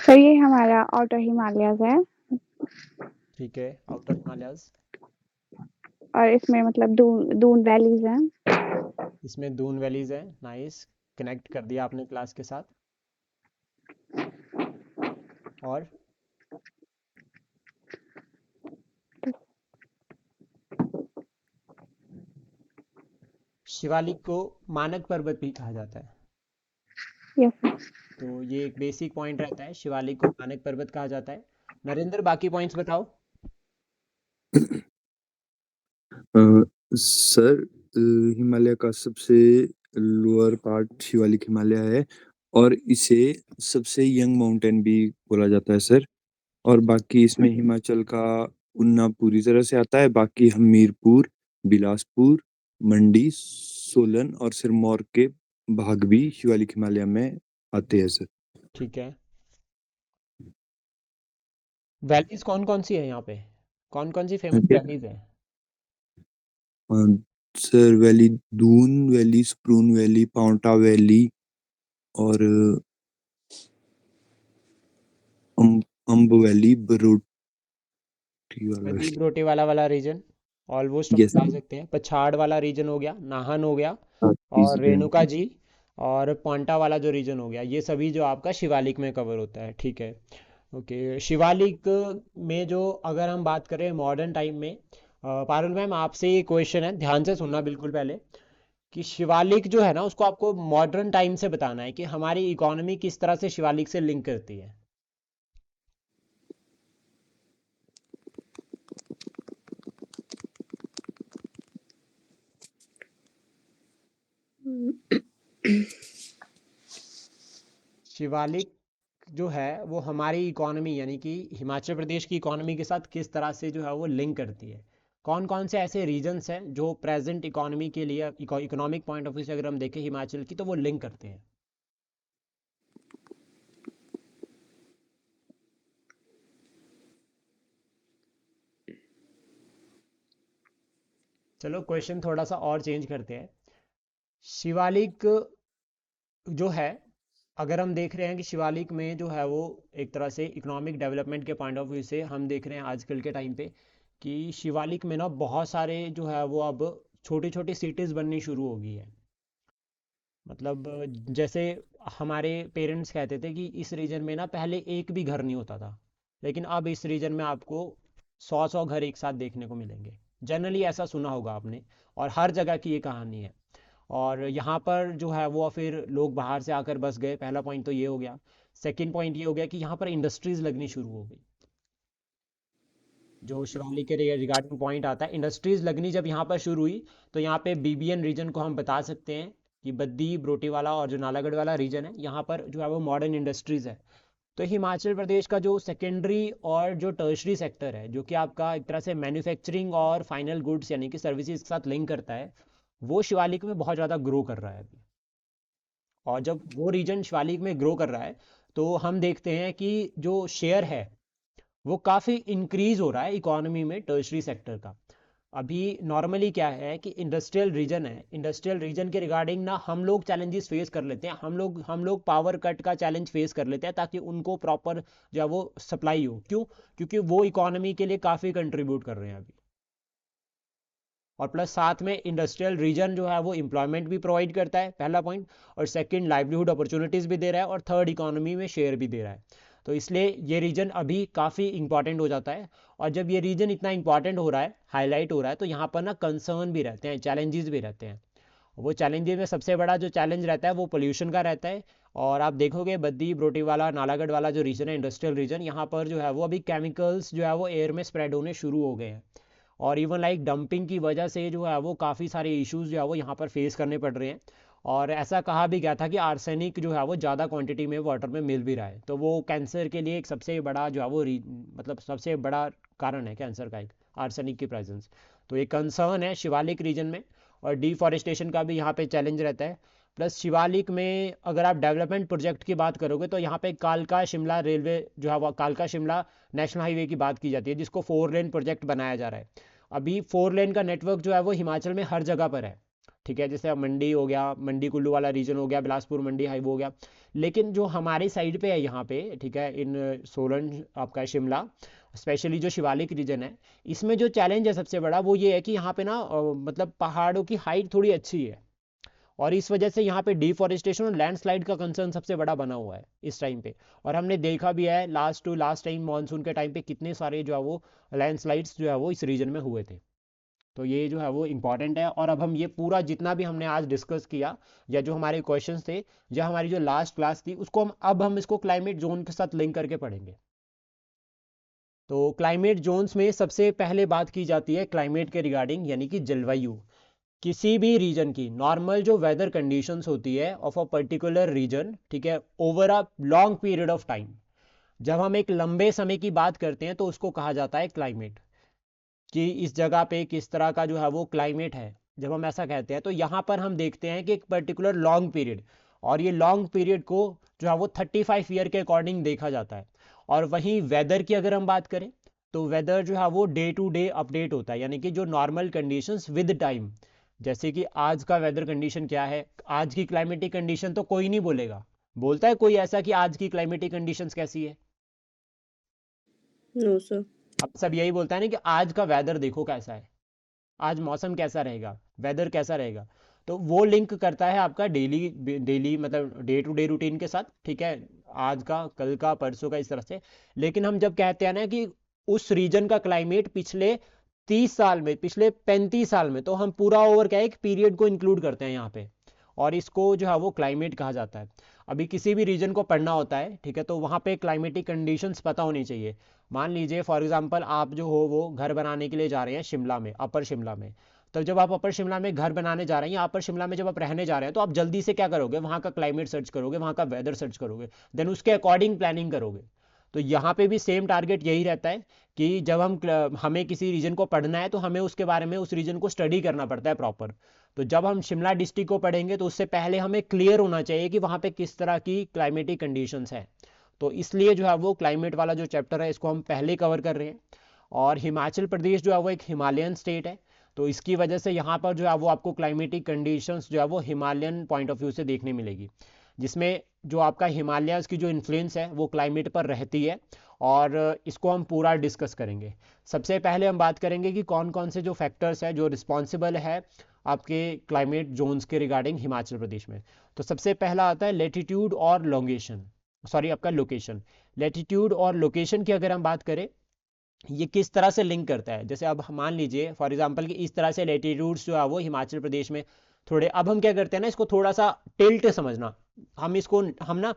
Speaker 5: सर ये हमारा आउटर हिमालयस है,
Speaker 1: ठीक है, आउटर हिमालयस।
Speaker 5: और इसमें मतलब दून वैलीज हैं।
Speaker 1: इसमें दून वैलीज है, नाइस, कनेक्ट कर दिया आपने क्लास के साथ। और शिवालिक को मानक पर्वत भी कहा जाता है,
Speaker 5: यस सर।
Speaker 1: तो ये एक बेसिक पॉइंट रहता है, शिवालिक को मानक पर्वत कहा जाता है। नरेंद्र, बाकी पॉइंट्स बताओ।
Speaker 2: सर, हिमालय का सबसे लोअर पार्ट शिवालिक हिमालय है, और इसे सबसे यंग माउंटेन भी बोला जाता है सर। और बाकी इसमें हिमाचल का उन्ना पूरी तरह से आता है, बाकी हमीरपुर, बिलासपुर, मंडी, सोलन और सिरमौर के भाग भी शिवालिक हिमालय में आते हैं सर।
Speaker 1: ठीक है, वैलीज कौन कौन सी है यहाँ पे? कौन कौन सी फेमस वैलीज है?
Speaker 2: सर वैली दून वैली, स्प्रून वैली, पाउंटा वैली, और अम्ब वैली, बरोटी वाला
Speaker 1: बदी
Speaker 2: वैली।
Speaker 1: बरोटे वाला रीजन ऑलमोस्ट हम
Speaker 2: यस
Speaker 1: बता सकते हैं। पछाड़ वाला रीजन हो गया, नाहन हो गया, और
Speaker 2: सर।
Speaker 1: रेणुका जी, और पांटा वाला जो रीजन हो गया, ये सभी जो आपका शिवालिक में कवर होता है। ठीक है, ओके। शिवालिक में जो अगर हम बात करें मॉडर्न टाइम में, पारुल मैम आपसे ये क्वेश्चन है, ध्यान से सुनना बिल्कुल पहले, कि शिवालिक जो है ना उसको आपको मॉडर्न टाइम से बताना है कि हमारी इकोनॉमी किस तरह से शिवालिक से लिंक करती है। शिवालिक जो है वो हमारी इकोनॉमी यानी कि हिमाचल प्रदेश की इकोनॉमी के साथ किस तरह से जो है वो लिंक करती है। कौन कौन से ऐसे रीजन्स हैं जो प्रेजेंट इकोनॉमी के लिए इकोनॉमिक पॉइंट ऑफ व्यू से अगर हम देखें हिमाचल की तो वो लिंक करते हैं। चलो क्वेश्चन थोड़ा सा और चेंज करते हैं। शिवालिक जो है अगर हम देख रहे हैं कि शिवालिक में जो है वो एक तरह से इकोनॉमिक डेवलपमेंट के पॉइंट ऑफ व्यू से हम देख रहे हैं आजकल के टाइम पे कि शिवालिक में ना बहुत सारे जो है वो अब छोटी छोटी सिटीज़ बननी शुरू हो गई है। मतलब जैसे हमारे पेरेंट्स कहते थे कि इस रीजन में ना पहले एक भी घर नहीं होता था, लेकिन अब इस रीजन में आपको 100 घर एक साथ देखने को मिलेंगे। जनरली ऐसा सुना होगा आपने, और हर जगह की ये कहानी है। और यहाँ पर जो है वो फिर लोग बाहर से आकर बस गए, पहला पॉइंट तो ये हो गया। सेकंड पॉइंट ये हो गया कि यहाँ पर इंडस्ट्रीज लगनी शुरू हो गई। जो शिवालिक के रिगार्डिंग पॉइंट आता है, इंडस्ट्रीज लगनी जब यहाँ पर शुरू हुई तो यहाँ पे बीबीएन रीजन को हम बता सकते हैं कि बद्दी बरोटीवाला और जो नालागढ़ वाला रीजन है यहाँ पर जो है वो मॉडर्न इंडस्ट्रीज है। तो हिमाचल प्रदेश का जो सेकेंडरी और जो टर्शरी सेक्टर है जो कि आपका एक तरह से मैन्युफैक्चरिंग और फाइनल गुड्स यानी कि सर्विसेज के साथ लिंक करता है, वो शिवालिक में बहुत ज़्यादा ग्रो कर रहा है अभी। और जब वो रीजन शिवालिक में ग्रो कर रहा है तो हम देखते हैं कि जो शेयर है वो काफ़ी इंक्रीज हो रहा है इकोनॉमी में टर्शरी सेक्टर का। अभी नॉर्मली क्या है कि इंडस्ट्रियल रीजन है, इंडस्ट्रियल रीजन के रिगार्डिंग ना हम लोग चैलेंजेस फेस कर लेते हैं, हम लोग पावर कट का चैलेंज फेस कर लेते हैं ताकि उनको प्रॉपर जो है वो सप्लाई हो। क्यों? क्योंकि वो इकोनॉमी के लिए काफ़ी कंट्रीब्यूट कर रहे हैं अभी। और प्लस साथ में इंडस्ट्रियल रीजन जो है वो एम्प्लॉयमेंट भी प्रोवाइड करता है, पहला पॉइंट। और सेकंड लाइवलीहुड अपॉर्चुनिटीज़ भी दे रहा है, और थर्ड इकोनॉमी में शेयर भी दे रहा है। तो इसलिए ये रीजन अभी काफ़ी इंपॉर्टेंट हो जाता है। और जब ये रीजन इतना इंपॉर्टेंट हो रहा है, हाईलाइट हो रहा है, तो यहाँ पर ना कंसर्न भी रहते हैं, चैलेंजेस भी रहते हैं। वो चैलेंजेस में सबसे बड़ा जो चैलेंज रहता है वो पोल्यूशन का रहता है। और आप देखोगे बद्दी बरोटीवाला नालागढ़ वाला जो रीजन है, इंडस्ट्रियल रीजन, यहाँ पर जो है वो अभी केमिकल्स जो है वो एयर में स्प्रेड होने शुरू हो गए हैं। और इवन लाइक डंपिंग की वजह से जो है वो काफ़ी सारे इश्यूज जो है वो यहाँ पर फेस करने पड़ रहे हैं। और ऐसा कहा भी गया था कि आर्सेनिक जो है वो ज़्यादा क्वांटिटी में वाटर में मिल भी रहा है, तो वो कैंसर के लिए एक सबसे बड़ा जो है वो मतलब सबसे बड़ा कारण है कैंसर का, एक आर्सेनिक की प्रेजेंस। तो ये कंसर्न है शिवालिक रीजन में। और डिफॉरेस्टेशन का भी यहाँ पे चैलेंज रहता है। प्लस शिवालिक में अगर आप डेवलपमेंट प्रोजेक्ट की बात करोगे तो यहाँ पे कालका शिमला रेलवे जो है वो कालका शिमला नेशनल हाईवे की बात की जाती है, जिसको 4 लेन प्रोजेक्ट बनाया जा रहा है। अभी 4 लेन का नेटवर्क जो है वो हिमाचल में हर जगह पर है, ठीक है। जैसे अब मंडी हो गया, मंडी कुल्लू वाला रीजन हो गया, बिलासपुर मंडी हाईवे हो गया। लेकिन जो हमारी साइड पे है यहाँ पे, ठीक है, इन सोलन आपका शिमला, स्पेशली जो शिवालिक रीजन है, इसमें जो चैलेंज है सबसे बड़ा वो ये है कि यहाँ पे ना मतलब पहाड़ों की हाइट थोड़ी अच्छी है, और इस वजह से यहाँ पे डिफॉरेस्टेशन और लैंडस्लाइड का कंसर्न सबसे बड़ा बना हुआ है इस टाइम पे। और हमने देखा भी है last to last time monsoon के टाइम पे कितने सारे जो है वो लैंडस्लाइड्स जो है वो इस रीजन में हुए थे। तो ये जो है वो इम्पॉर्टेंट है। और अब हम ये पूरा जितना भी हमने आज डिस्कस किया या जो हमारे क्वेश्चंस थे या हमारी जो लास्ट क्लास थी उसको हम इसको क्लाइमेट जोन के साथ लिंक करके पढ़ेंगे। तो क्लाइमेट जोन्स में सबसे पहले बात की जाती है क्लाइमेट के रिगार्डिंग, यानी कि जलवायु। किसी भी रीजन की नॉर्मल जो वेदर कंडीशंस होती है ऑफ अ पर्टिकुलर रीजन, ठीक है, over a long period of time, जब हम एक लंबे समय की बात करते हैं तो उसको कहा जाता है क्लाइमेट। कि इस जगह पे किस तरह का जो है वो क्लाइमेट है, जब हम ऐसा कहते हैं तो यहाँ पर हम देखते हैं कि एक पर्टिकुलर लॉन्ग पीरियड, और ये लॉन्ग पीरियड को जो है वो 35 ईयर के अकॉर्डिंग देखा जाता है। और वहीं वेदर की अगर हम बात करें तो वेदर जो है वो डे टू डे अपडेट होता है, यानी कि जो नॉर्मल कंडीशंस विद टाइम। जैसे कि आज का वेदर कंडीशन क्या है, आज की क्लाइमेटिक कंडीशन तो कोई नहीं बोलेगा, बोलता है कोई ऐसा कि आज की क्लाइमेटिक कंडीशंस कैसी है?
Speaker 4: No sir.
Speaker 1: अब सब यही बोलता है ना कि आज का वेदर देखो कैसा है, आज मौसम कैसा रहेगा, वेदर कैसा रहेगा। तो वो लिंक करता है आपका डेली डेली मतलब डे टू डे रूटीन के साथ, ठीक है, आज का, कल का, परसों का, इस तरह से। लेकिन हम जब कहते हैं ना कि उस रीजन का क्लाइमेट पिछले 30 साल में, पिछले 35 साल में, तो हम पूरा ओवर क्या है, एक पीरियड को इंक्लूड करते हैं यहाँ पे, और इसको जो है वो क्लाइमेट कहा जाता है। अभी किसी भी रीजन को पढ़ना होता है, ठीक है, तो वहाँ पे क्लाइमेटिक कंडीशंस पता होनी चाहिए। मान लीजिए फॉर एग्जांपल आप जो हो वो घर बनाने के लिए जा रहे हैं शिमला में, अपर शिमला में, तो जब आप अपर शिमला में घर बनाने जा रहे हैं या अपर शिमला में जब आप रहने जा रहे हैं, तो आप जल्दी से क्या करोगे, वहाँ का क्लाइमेट सर्च करोगे, वहाँ का वेदर सर्च करोगे, देन उसके अकॉर्डिंग प्लानिंग करोगे। तो यहाँ पे भी सेम टारगेट यही रहता है कि जब हमें किसी रीजन को पढ़ना है तो हमें उसके बारे में, उस रीजन को स्टडी करना पड़ता है प्रॉपर। तो जब हम शिमला डिस्ट्रिक्ट को पढ़ेंगे तो उससे पहले हमें क्लियर होना चाहिए कि वहाँ पे किस तरह की क्लाइमेटिक कंडीशंस हैं। तो इसलिए जो है वो क्लाइमेट वाला जो चैप्टर है इसको हम पहले कवर कर रहे हैं। और हिमाचल प्रदेश जो है वो एक हिमालयन स्टेट है, तो इसकी वजह से यहाँ पर जो है वो आपको क्लाइमेटिक कंडीशंस जो है वो हिमालयन पॉइंट ऑफ व्यू से देखने मिलेगी, जिसमें जो आपका हिमालयाज़ की जो इन्फ्लुएंस है वो क्लाइमेट पर रहती है, और इसको हम पूरा डिस्कस करेंगे। सबसे पहले हम बात करेंगे कि कौन कौन से जो फैक्टर्स हैं जो रिस्पॉन्सिबल है आपके क्लाइमेट जोन्स के रिगार्डिंग हिमाचल प्रदेश में। तो सबसे पहला आता है लेटीट्यूड और लोकेशन, सॉरी आपका लोकेशन। लेटीट्यूड और लोकेशन की अगर हम बात करें, ये किस तरह से लिंक करता है, जैसे अब मान लीजिए फॉर एग्जांपल कि इस तरह से लेटीट्यूड्स जो है वो हिमाचल प्रदेश में थोड़े, अब हम क्या करते हैं ना, इसको थोड़ा सा टिल्ट समझना, हम इसको हम ना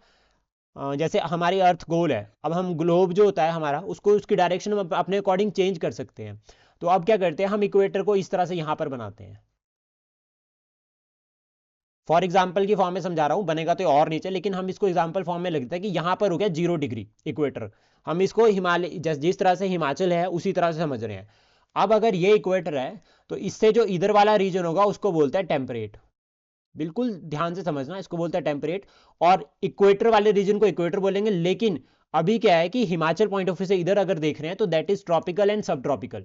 Speaker 1: जैसे हमारी अर्थ गोल है, अब हम ग्लोब जो होता है हमारा उसको, उसकी डायरेक्शन हम अपने अकॉर्डिंग चेंज कर सकते हैं। तो अब क्या करते हैं, हम इक्वेटर को इस तरह से यहाँ पर बनाते हैं, फॉर एग्जाम्पल की फॉर्म में समझा रहा हूँ, बनेगा तो और नीचे, लेकिन हम इसको एग्जाम्पल फॉर्म में लगता है कि यहाँ पर हो गया 0 डिग्री इक्वेटर, हम इसको हिमालय जिस तरह से हिमाचल है उसी तरह से समझ रहे हैं। अब अगर ये इक्वेटर है तो इससे जो इधर वाला रीजन होगा उसको बोलते हैं टेम्परेट, बिल्कुल ध्यान से समझना, इसको बोलते हैं टेम्परेट, और इक्वेटर वाले रीजन को इक्वेटर बोलेंगे। लेकिन अभी क्या है कि हिमाचल पॉइंट ऑफ व्यू से इधर अगर देख रहे हैं तो दैट इज ट्रॉपिकल एंड सब ट्रॉपिकल।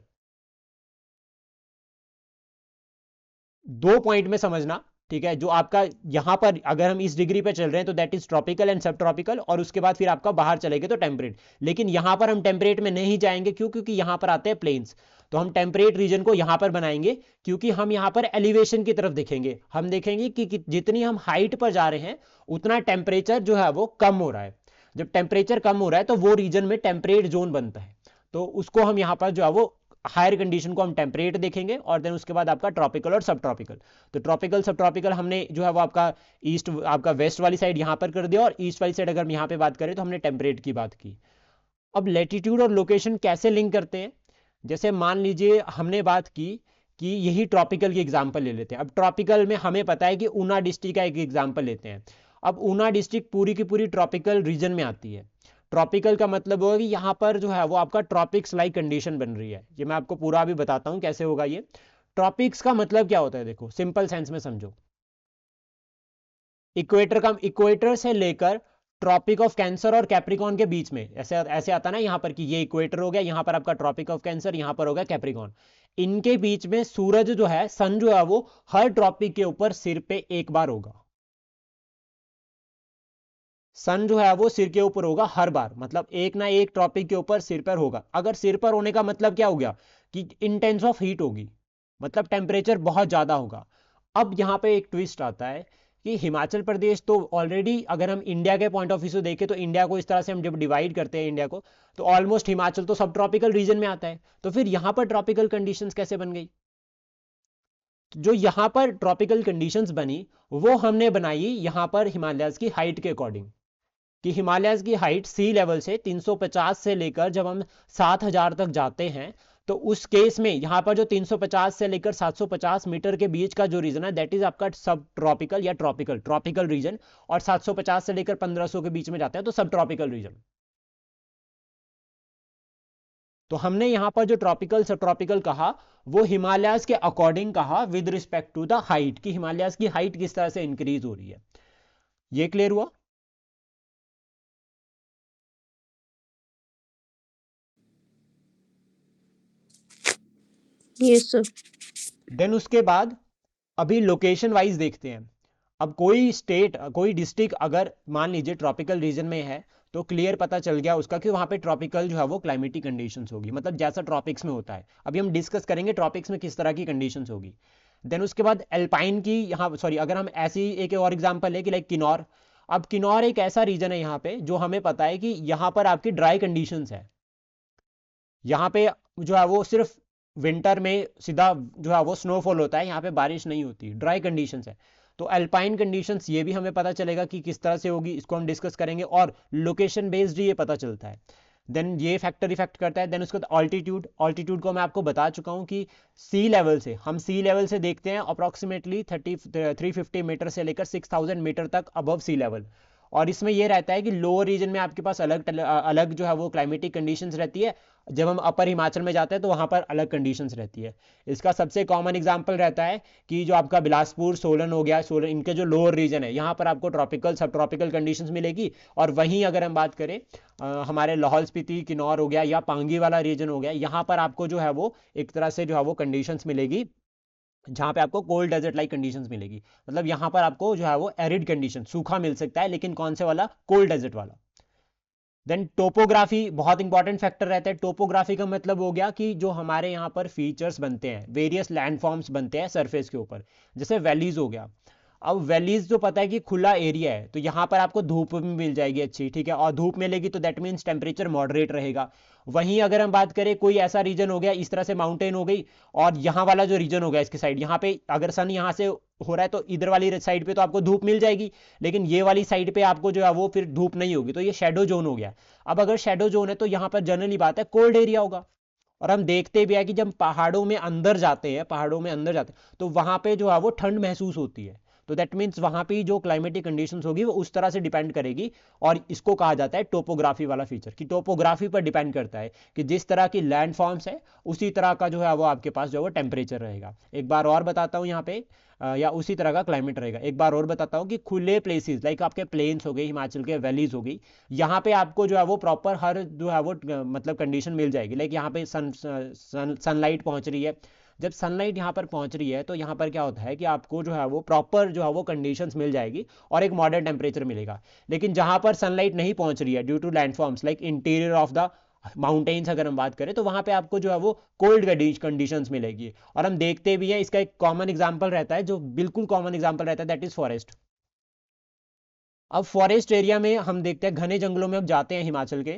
Speaker 1: 2 पॉइंट में समझना, ठीक है, जो आपका यहां पर अगर हम इस डिग्री पे चल रहे हैं तो दैट इज ट्रॉपिकल एंड सब ट्रॉपिकल, और उसके बाद फिर आपका बाहर चलेंगे तो टेम्परेट। लेकिन यहां पर हम टेम्परेट में नहीं जाएंगे, क्यों, क्योंकि यहां पर आते हैं प्लेन्स, तो हम टेम्परेट रीजन को यहां पर बनाएंगे, क्योंकि हम यहां पर एलिवेशन की तरफ देखेंगे, हम देखेंगे कि जितनी हम हाइट पर जा रहे हैं उतना टेम्परेचर जो है वो कम हो रहा है। जब टेम्परेचर कम हो रहा है तो वो रीजन में टेम्परेट जोन बनता है, तो उसको हम यहां पर जो है वो हायर कंडीशन को हम टेम्परेट देखेंगे, और देन उसके बाद आपका ट्रॉपिकल और सब ट्रॉपिकल। तो ट्रॉपिकल सब ट्रॉपिकल हमने जो है वो आपका ईस्ट, आपका वेस्ट वाली साइड यहां पर कर दिया, और ईस्ट वाली साइड अगर हम यहां पे बात करें तो हमने टेम्परेट की बात की। अब लेटीट्यूड और लोकेशन कैसे लिंक करते हैं, जैसे मान लीजिए हमने बात की कि यही ट्रॉपिकल की एग्जाम्पल ले लेते हैं। अब ट्रॉपिकल में हमें पता है कि ऊना डिस्ट्रिक्ट का एक एग्जाम्पल लेते हैं। अब ऊना डिस्ट्रिक्ट पूरी की पूरी ट्रॉपिकल रीजन में आती है। ट्रॉपिकल का मतलब होगा कि यहाँ पर जो है वो आपका ट्रॉपिक्स लाइक कंडीशन बन रही है। ये मैं आपको पूरा अभी बताता हूँ कैसे होगा ये। ट्रॉपिक्स का मतलब क्या होता है, देखो सिंपल सेंस में समझो। इक्वेटर का, इक्वेटर से लेकर ट्रॉपिक ऑफ कैंसर और कैप्रिकॉन के बीच में ऐसे ऐसे आता ना यहाँ पर कि ये इक्वेटर हो गया, यहाँ पर आपका ट्रॉपिक ऑफ कैंसर, यहाँ पर हो गया कैप्रिकॉन। इनके बीच में सूरज जो है, सन जो है वो हर ट्रॉपिक के ऊपर सिर पे एक बार होगा। सन जो है वो सिर के ऊपर होगा हर बार, मतलब एक ना एक टॉपिक के ऊपर सिर पर होगा। अगर सिर पर होने का मतलब क्या हो गया कि इंटेंस ऑफ हीट होगी, मतलब टेम्परेचर बहुत ज्यादा होगा। अब यहाँ पे एक ट्विस्ट आता है कि हिमाचल प्रदेश तो ऑलरेडी, अगर हम इंडिया के पॉइंट ऑफ व्यू से देखें तो इंडिया को इस तरह से हम जब डिवाइड करते हैं इंडिया को, तो ऑलमोस्ट हिमाचल तो सब ट्रॉपिकल रीजन में आता है। तो फिर यहाँ पर ट्रॉपिकल कंडीशंस कैसे बन गई? जो यहाँ पर ट्रॉपिकल कंडीशंस बनी वो हमने बनाई यहाँ पर हिमालयाज की हाइट के अकॉर्डिंग, कि हिमालयाज की हाइट सी लेवल से 350 से लेकर जब हम 7000 तक जाते हैं, तो उस केस में यहाँ पर जो 350 से लेकर 750 मीटर के बीच का जो रीजन है दैट इज आपका सब ट्रॉपिकल या ट्रॉपिकल रीजन, और 750 से लेकर 1500 के बीच में जाते हैं तो सब ट्रॉपिकल रीजन। तो हमने यहां पर जो ट्रॉपिकल सब ट्रॉपिकल कहा वो हिमालयाज के अकॉर्डिंग कहा with respect to the height, कि हिमालयाज की हाइट किस तरह से इंक्रीज हो रही है। ये क्लियर हुआ?
Speaker 4: Yes sir.
Speaker 1: देन उसके बाद अभी लोकेशन वाइज देखते हैं। अब कोई स्टेट, कोई डिस्ट्रिक्ट अगर मान लीजिए ट्रॉपिकल रीजन में है तो क्लियर पता चल गया उसका कि वहां पे ट्रॉपिकल जो है वो क्लाइमेटिक कंडीशंस होगी, मतलब जैसा ट्रॉपिक्स में होता है। अभी हम डिस्कस करेंगे ट्रॉपिक्स में किस तरह की कंडीशंस होगी। देन उसके बाद एल्पाइन की, यहाँ सॉरी अगर हम ऐसी एक और एग्जांपल है कि लाइक किन्नौर। अब किन्नौर एक ऐसा रीजन है यहाँ पे जो हमें पता है कि यहाँ पर आपकी ड्राई कंडीशंस है। यहाँ पे जो है वो सिर्फ विंटर में सीधा जो है वो स्नोफॉल होता है, यहाँ पे बारिश नहीं होती, ड्राई कंडीशंस है। तो अल्पाइन कंडीशंस ये भी हमें पता चलेगा कि किस तरह से होगी, इसको हम डिस्कस करेंगे, और लोकेशन बेस्ड ये पता चलता है। देन ये फैक्टर इफेक्ट करता है। देन उसके बाद ऑल्टीट्यूड, ऑल्टीट्यूड को मैं आपको बता चुका हूँ कि सी लेवल से, हम सी लेवल से देखते हैं अप्रॉक्सीमेटली 350 मीटर से लेकर 6000 मीटर तक अबव सी लेवल। और इसमें यह रहता है कि लोअर रीजन में आपके पास अलग जो है वो क्लाइमेटिक कंडीशंस रहती है, जब हम अपर हिमाचल में जाते हैं तो वहाँ पर अलग कंडीशंस रहती है। इसका सबसे कॉमन एग्जांपल रहता है कि जो आपका बिलासपुर, सोलन हो गया, सोलन, इनके जो लोअर रीजन है यहाँ पर आपको ट्रॉपिकल, सब ट्रॉपिकल कंडीशंस मिलेगी। और वहीं अगर हम बात करें हमारे लाहौल स्पीति, किन्नौर हो गया या पांगी वाला रीजन हो गया, यहाँ पर आपको जो है वो एक तरह से जो है वो कंडीशंस मिलेगी, जहाँ पे आपको कोल्ड डेजर्ट लाइक कंडीशंस मिलेगी। मतलब यहाँ पर आपको जो है वो एरिड कंडीशन, सूखा मिल सकता है, लेकिन कौन से वाला? कोल्ड डेजर्ट वाला। देन टोपोग्राफी बहुत इंपॉर्टेंट फैक्टर रहता है। टोपोग्राफी का मतलब हो गया कि जो हमारे यहाँ पर फीचर्स बनते हैं, वेरियस लैंडफॉर्म्स बनते हैं सरफेस के ऊपर, जैसे वैलीज हो गया। अब वैलीज जो पता है कि खुला एरिया है, तो यहाँ पर आपको धूप भी मिल जाएगी अच्छी, ठीक है, और धूप मिलेगी तो दैट मीन्स टेम्परेचर मॉडरेट रहेगा। वहीं अगर हम बात करें कोई ऐसा रीजन हो गया, इस तरह से माउंटेन हो गई, और यहाँ वाला जो रीजन हो गया इसके साइड, यहाँ पे अगर सन यहाँ से हो रहा है तो इधर वाली साइड पे तो आपको धूप मिल जाएगी, लेकिन ये वाली साइड पे आपको जो है वो फिर धूप नहीं होगी, तो ये शेडो जोन हो गया। अब अगर शेडो जोन है तो यहाँ पर जनरली बात है कोल्ड एरिया होगा। और हम देखते भी है कि जब पहाड़ों में अंदर जाते हैं, तो वहां पे जो है वो ठंड महसूस होती है। तो दैट मीन्स वहां पे जो क्लाइमेटिक कंडीशंस होगी वो उस तरह से डिपेंड करेगी। और इसको कहा जाता है टोपोग्राफी वाला फीचर, कि टोपोग्राफी पर डिपेंड करता है कि जिस तरह की लैंड फॉर्म्स है उसी तरह का जो है वो आपके पास जो है वो टेम्परेचर रहेगा। एक बार और बताता हूँ यहाँ पे, या उसी तरह का क्लाइमेट रहेगा। एक बार और बताता हूँ कि खुले प्लेसेस लाइक आपके प्लेन्स हो गए, हिमाचल के वैलीज हो गई, यहाँ पे आपको जो है वो प्रॉपर हर जो है वो मतलब कंडीशन मिल जाएगी। लाइक यहाँ पे सनलाइट पहुंच रही है, जब सनलाइट यहाँ पर पहुंच रही है तो यहाँ पर क्या होता है कि आपको जो है वो प्रॉपर जो है वो कंडीशंस मिल जाएगी और एक मॉडरेट टेम्परेचर मिलेगा। लेकिन जहाँ पर सनलाइट नहीं पहुंच रही है due to landforms like interior of the mountains अगर हम बात करें, तो वहां पे आपको जो है वो कोल्ड कंडीशंस मिलेगी। और हम देखते भी हैं, इसका एक कॉमन एग्जांपल रहता है, जो बिल्कुल कॉमन एग्जांपल रहता है, दैट इज फॉरेस्ट। अब फॉरेस्ट एरिया में हम देखते हैं, घने जंगलों में अब जाते हैं हिमाचल के,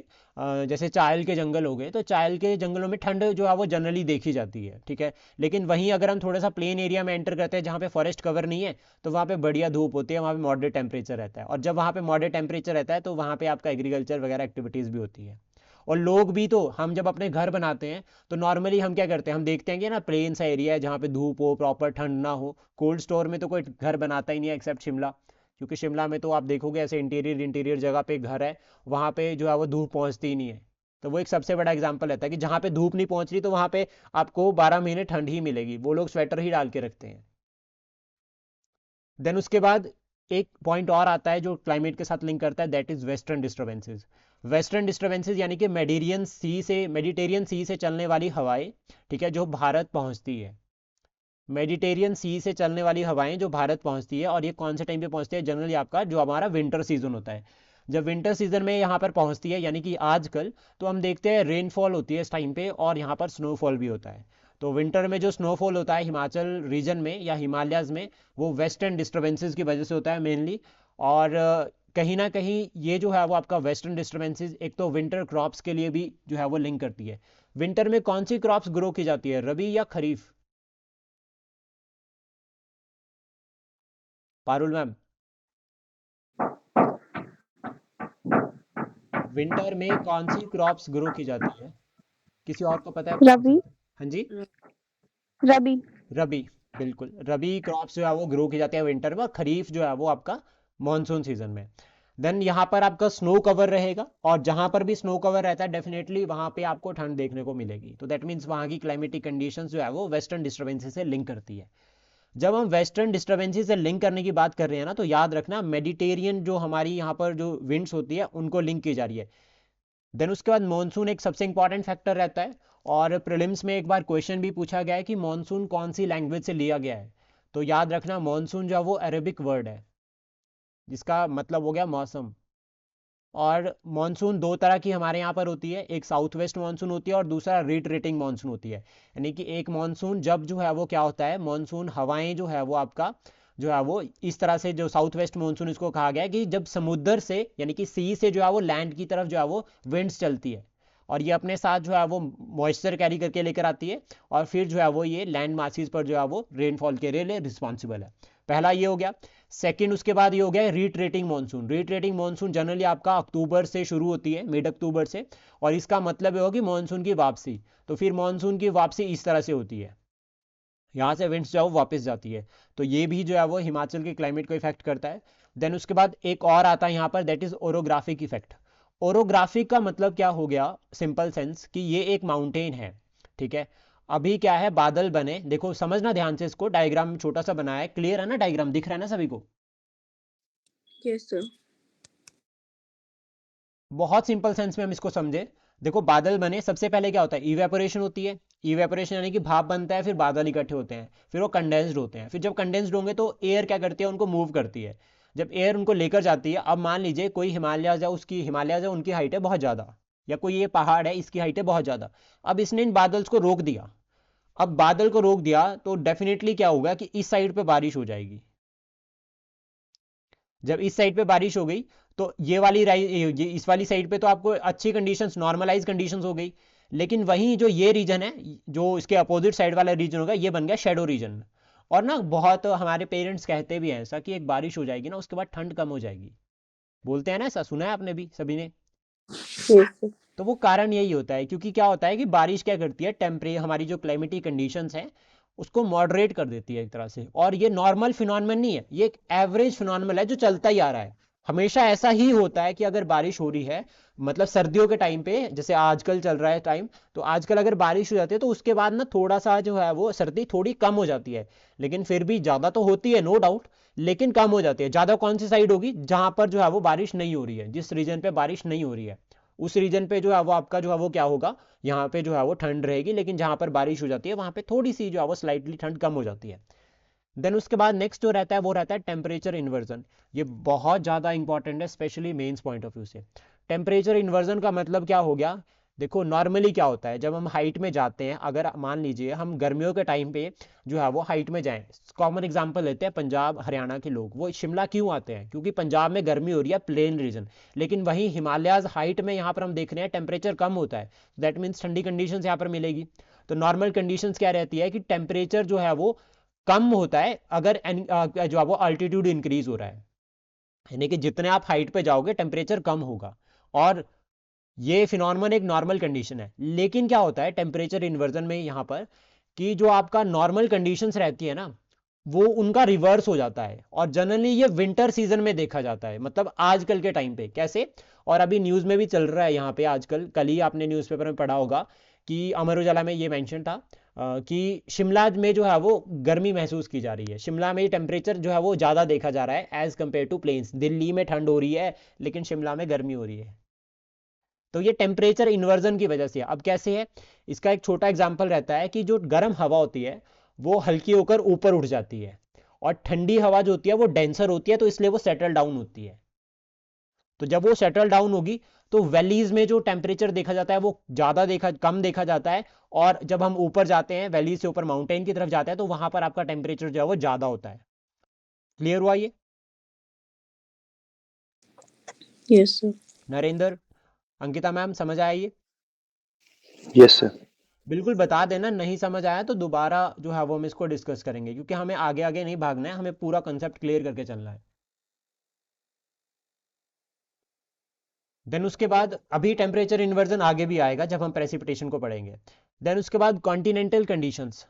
Speaker 1: जैसे चायल के जंगल हो गए, तो चायल के जंगलों में ठंड जो है वो जनरली देखी जाती है, ठीक है। लेकिन वहीं अगर हम थोड़ा सा प्लेन एरिया में एंटर करते हैं जहाँ पे फॉरेस्ट कवर नहीं है, तो वहाँ पे बढ़िया धूप होती है, वहाँ पे मॉडरेट टेम्परेचर रहता है। और जब वहाँ पे मॉडरेट टेम्परेचर रहता है तो वहाँ पे आपका एग्रीकल्चर वगैरह एक्टिविटीज़ भी होती है। और लोग भी, तो हम जब अपने घर बनाते हैं तो नॉर्मली हम क्या करते हैं, हम देखते हैं कि ना प्लेन सा एरिया है जहाँ पे धूप हो, प्रॉपर ठंड ना हो। कोल्ड स्टोर में तो कोई घर बनाता ही नहीं है एक्सेप्ट शिमला, क्योंकि शिमला में तो आप देखोगे ऐसे इंटीरियर जगह पे घर है, वहाँ पे जो है वो धूप पहुँचती ही नहीं है। तो वो एक सबसे बड़ा एग्जाम्पल रहता है कि जहाँ पे धूप नहीं पहुँच रही तो वहाँ पे आपको 12 महीने ठंड ही मिलेगी, वो लोग स्वेटर ही डाल के रखते हैं। देन उसके बाद एक पॉइंट और आता है जो क्लाइमेट के साथ लिंक करता है, that is western disturbances. Western disturbances यानी कि मेडिटेरियन सी से चलने वाली हवाएं, ठीक है, जो भारत पहुंचती है। मेडिटेरियन सी से चलने वाली हवाएं जो भारत पहुंचती है, और ये कौन से टाइम पे पहुंचती है? जनरली आपका जो हमारा विंटर सीजन होता है, जब विंटर सीजन में यहाँ पर पहुंचती है, यानी कि आजकल तो हम देखते हैं रेनफॉल होती है इस टाइम पे, और यहाँ पर स्नोफॉल भी होता है। तो विंटर में जो स्नोफॉल होता है हिमाचल रीजन में या हिमालयाज में, वो वेस्टर्न डिस्टर्बेंसेज की वजह से होता है मेनली। और कहीं ना कहीं ये जो है वो आपका वेस्टर्न डिस्टर्बेंसेज एक तो विंटर क्रॉप्स के लिए भी जो है वो लिंक करती है। विंटर में कौन सी क्रॉप्स ग्रो की जाती है, रबी या खरीफ? पारुल मैम, विंटर में कौन सी क्रॉप्स ग्रो की जाती है? किसी और को पता है?
Speaker 5: रबी।
Speaker 1: हाँ जी,
Speaker 5: रबी।
Speaker 1: रबी, बिल्कुल। रबी क्रॉप्स जो है वो ग्रो की जाती है विंटर में, खरीफ जो है वो आपका मॉनसून सीजन में। देन यहाँ पर आपका स्नो कवर रहेगा, और जहाँ पर भी स्नो कवर रहता है डेफिनेटली वहाँ पे आपको ठंड देखने को मिलेगी। तो दैट मीन्स वहाँ की क्लाइमेटिक कंडीशंस जो है वो वेस्टर्न डिस्टर्बेंसेस से लिंक करती है। जब हम वेस्टर्न डिस्टर्बेंसेस से लिंक करने की बात कर रहे हैं ना, तो याद रखना मेडिटेरियन जो हमारी यहाँ पर जो विंड्स होती है उनको लिंक की जा रही है। देन उसके बाद मॉनसून एक सबसे इंपॉर्टेंट फैक्टर रहता है, और प्रीलिम्स में एक बार क्वेश्चन भी पूछा गया है कि मॉनसून कौन सी लैंग्वेज से लिया गया है। तो याद रखना मॉनसून जो है वो अरेबिक वर्ड है, जिसका मतलब हो गया मौसम। और मॉनसून दो तरह की हमारे यहाँ पर होती है, एक साउथ वेस्ट मॉनसून होती है और दूसरा रिटरेटिंग मॉनसून होती है। यानी कि एक मॉनसून जब जो है वो क्या होता है, मॉनसून हवाएं जो है वो आपका जो है वो इस तरह से, जो साउथ वेस्ट मॉनसून इसको कहा गया है, कि जब समुद्र से यानी कि सी से जो है वो लैंड की तरफ जो है वो विंड्स चलती है, और ये अपने साथ जो है वो मॉइस्चर कैरी करके लेकर आती है, और फिर जो है वो ये लैंड मासेस पर जो है वो रेनफॉल के लिए रिस्पॉन्सिबल है। पहला ये हो गया। सेकंड उसके बाद ये हो गया retreating monsoon. Retreating monsoon generally आपका अक्टूबर से शुरू होती है, मिड अक्टूबर से, और इसका मतलब ये होगी मॉनसून की वापसी। तो फिर मॉनसून की वापसी इस तरह से होती है, यहाँ से विंड्स जो है वो वापस जाती है। तो ये भी जो है वो हिमाचल के क्लाइमेट को इफेक्ट करता है। देन उसके बाद एक और आता है यहाँ पर, that is orographic effect. Orographic का मतलब क्या हो गया, सिंपल सेंस, कि ये एक माउंटेन है, ठीक है। अभी क्या है, बादल बने, देखो समझना ध्यान से, इसको डायग्राम में छोटा सा बनाया है, क्लियर है ना, डायग्राम दिख रहा है ना सभी को?
Speaker 4: Yes sir.
Speaker 1: बहुत सिंपल सेंस में हम इसको समझे। देखो बादल बने, सबसे पहले क्या होता है, इवेपोरेशन होती है। इवेपोरेशन यानी कि भाप बनता है, फिर बादल इकट्ठे होते हैं, फिर वो कंडेंस्ड होते हैं। फिर जब कंडेंस्ड होंगे तो एयर क्या करती है, उनको मूव करती है। जब एयर उनको लेकर जाती है, अब मान लीजिए कोई हिमालय या उसकी हिमालय या उनकी हाइट है बहुत ज़्यादा, या कोई ये पहाड़ है इसकी हाइट है बहुत ज़्यादा। अब इसने इन बादल्स को रोक दिया। अब बादल को रोक दिया तो डेफिनेटली क्या होगा कि इस साइड पे बारिश हो जाएगी। जब इस साइड पे बारिश हो गई तो ये वाली इस वाली साइड पे तो आपको अच्छी कंडीशंस, नॉर्मलाइज कंडीशंस हो गई। लेकिन वहीं जो ये रीजन है, जो इसके अपोजिट साइड वाला रीजन होगा, ये बन गया शेडो रीजन। और ना बहुत हमारे पेरेंट्स कहते भी हैं ऐसा कि एक बारिश हो जाएगी ना, उसके बाद ठंड कम हो जाएगी, बोलते हैं ना, ऐसा सुना है आपने भी सभी ने।
Speaker 4: Yes sir.
Speaker 1: तो वो कारण यही होता है, क्योंकि क्या होता है कि बारिश क्या करती है, हमारी जो क्लाइमेटिक कंडीशंस हैं उसको मॉडरेट कर देती है एक तरह से। और ये नॉर्मल फिनोमेनन नहीं है, ये एक एवरेज फिनोमेनन है जो चलता ही आ रहा है। हमेशा ऐसा ही होता है कि अगर बारिश हो रही है, मतलब सर्दियों के टाइम पे, जैसे आजकल चल रहा है टाइम, तो आजकल अगर बारिश हो जाती है तो उसके बाद ना थोड़ा सा जो है वो सर्दी थोड़ी कम हो जाती है। लेकिन फिर भी ज़्यादा तो होती है नो डाउट, लेकिन कम हो जाती है। ज़्यादा कौन सी साइड होगी, जहां पर जो है वो बारिश नहीं हो रही है, जिस रीजन पे बारिश नहीं हो रही है उस रीजन पे जो है वो आपका जो है वो क्या होगा, यहाँ पे जो है वो ठंड रहेगी। लेकिन जहां पर बारिश हो जाती है वहां पे थोड़ी सी जो है वो स्लाइटली ठंड कम हो जाती है। देन उसके बाद नेक्स्ट जो रहता है वो रहता है टेम्परेचर इन्वर्जन। ये बहुत ज़्यादा इंपॉर्टेंट है, specially mains point of view से। टेम्परेचर इन्वर्जन का मतलब क्या हो गया, देखो नॉर्मली क्या होता है, जब हम हाइट में जाते हैं, अगर मान लीजिए हम गर्मियों के टाइम पे जो है वो हाइट में जाएं, कॉमन एग्जांपल लेते हैं पंजाब हरियाणा के लोग, वो शिमला क्यों आते हैं, क्योंकि पंजाब में गर्मी हो रही है, प्लेन रीजन। लेकिन वहीं हिमालयाज हाइट में यहाँ पर हम देख रहे हैं टेम्परेचर कम होता है, दैट मीन्स ठंडी कंडीशन यहाँ पर मिलेगी। तो नॉर्मल कंडीशन क्या रहती है कि टेम्परेचर जो है वो कम होता है अगर जो है वो अल्टीट्यूड इंक्रीज हो रहा है, यानी कि जितने आप हाइट पे जाओगे टेम्परेचर कम होगा। और ये फिनोमेनन एक नॉर्मल कंडीशन है। लेकिन क्या होता है टेम्परेचर इन्वर्जन में यहाँ पर, कि जो आपका नॉर्मल कंडीशंस रहती है ना, वो उनका रिवर्स हो जाता है। और जनरली ये विंटर सीजन में देखा जाता है, मतलब आजकल के टाइम पे कैसे। और अभी न्यूज़ में भी चल रहा है यहाँ पे आजकल, कल ही आपने न्यूज़पेपर में पढ़ा होगा कि अमर उजाला में ये मेंशन था कि शिमला में जो है वो गर्मी महसूस की जा रही है। शिमला में टेम्परेचर जो है वो ज़्यादा देखा जा रहा है as compared to plains. Delhi में ठंड हो रही है लेकिन शिमला में गर्मी हो रही है। तो ये टेम्परेचर इन्वर्जन की वजह से है। अब कैसे है, इसका एक छोटा एग्जांपल रहता है कि जो गर्म हवा होती है वो हल्की होकर ऊपर उठ जाती है, और ठंडी हवा जो होती है वो डेंसर होती है, तो इसलिए वो सेटल डाउन होती है। तो जब वो सेटल डाउन होगी तो वैलीज में जो टेम्परेचर देखा जाता है वो कम देखा जाता है। और जब हम ऊपर जाते हैं, वैली से ऊपर माउंटेन की तरफ जाते हैं, तो वहां पर आपका टेम्परेचर जो है वो ज्यादा होता है। क्लियर हुआ ये?
Speaker 4: Yes sir.
Speaker 1: Narendra, Ankita ma'am, समझ आया ये?
Speaker 6: Yes sir.
Speaker 1: बिल्कुल बता देना, नहीं समझ आया तो दोबारा जो है वो हम इसको डिस्कस करेंगे, क्योंकि हमें आगे आगे नहीं भागना है, हमें पूरा कंसेप्ट क्लियर करके चलना है। देन उसके बाद अभी टेम्परेचर इन्वर्जन आगे भी आएगा जब हम प्रेसिपिटेशन को पढ़ेंगे। देन उसके बाद कॉन्टिनेंटल कंडीशंस,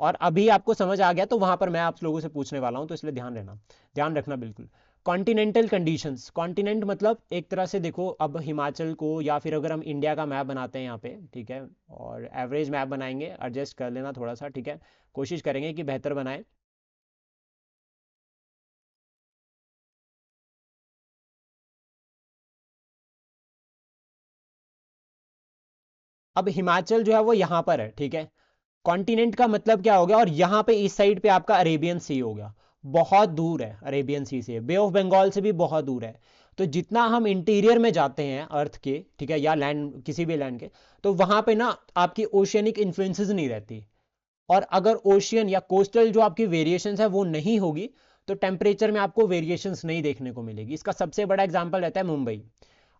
Speaker 1: और अभी आपको समझ आ गया तो वहां पर मैं आप लोगों से पूछने वाला हूं, तो इसलिए ध्यान रखना बिल्कुल। कॉन्टिनेंटल कंडीशंस, कॉन्टिनेंट मतलब एक तरह से देखो, अब हिमाचल को, या फिर अगर हम इंडिया का मैप बनाते हैं यहाँ पे, ठीक है, और एवरेज मैप बनाएंगे, एडजस्ट कर लेना थोड़ा सा, ठीक है, कोशिश करेंगे कि बेहतर बनाए। अब हिमाचल जो है वो यहाँ पर है, ठीक है। कॉन्टिनेंट का मतलब क्या हो गया, और यहाँ पे इस साइड पे आपका अरेबियन सी हो गया, बहुत दूर है अरेबियन सी से, बे ऑफ बंगाल से भी बहुत दूर है। तो जितना हम इंटीरियर में जाते हैं अर्थ के, ठीक है, या लैंड, किसी भी लैंड के, तो वहां पे ना आपकी ओशियनिक इन्फ्लुएंसेस नहीं रहती। और अगर ओशियन या कोस्टल जो आपकी वेरिएशंस है वो नहीं होगी, तो टेम्परेचर में आपको वेरिएशंस नहीं देखने को मिलेगी। इसका सबसे बड़ा एग्जांपल रहता है मुंबई।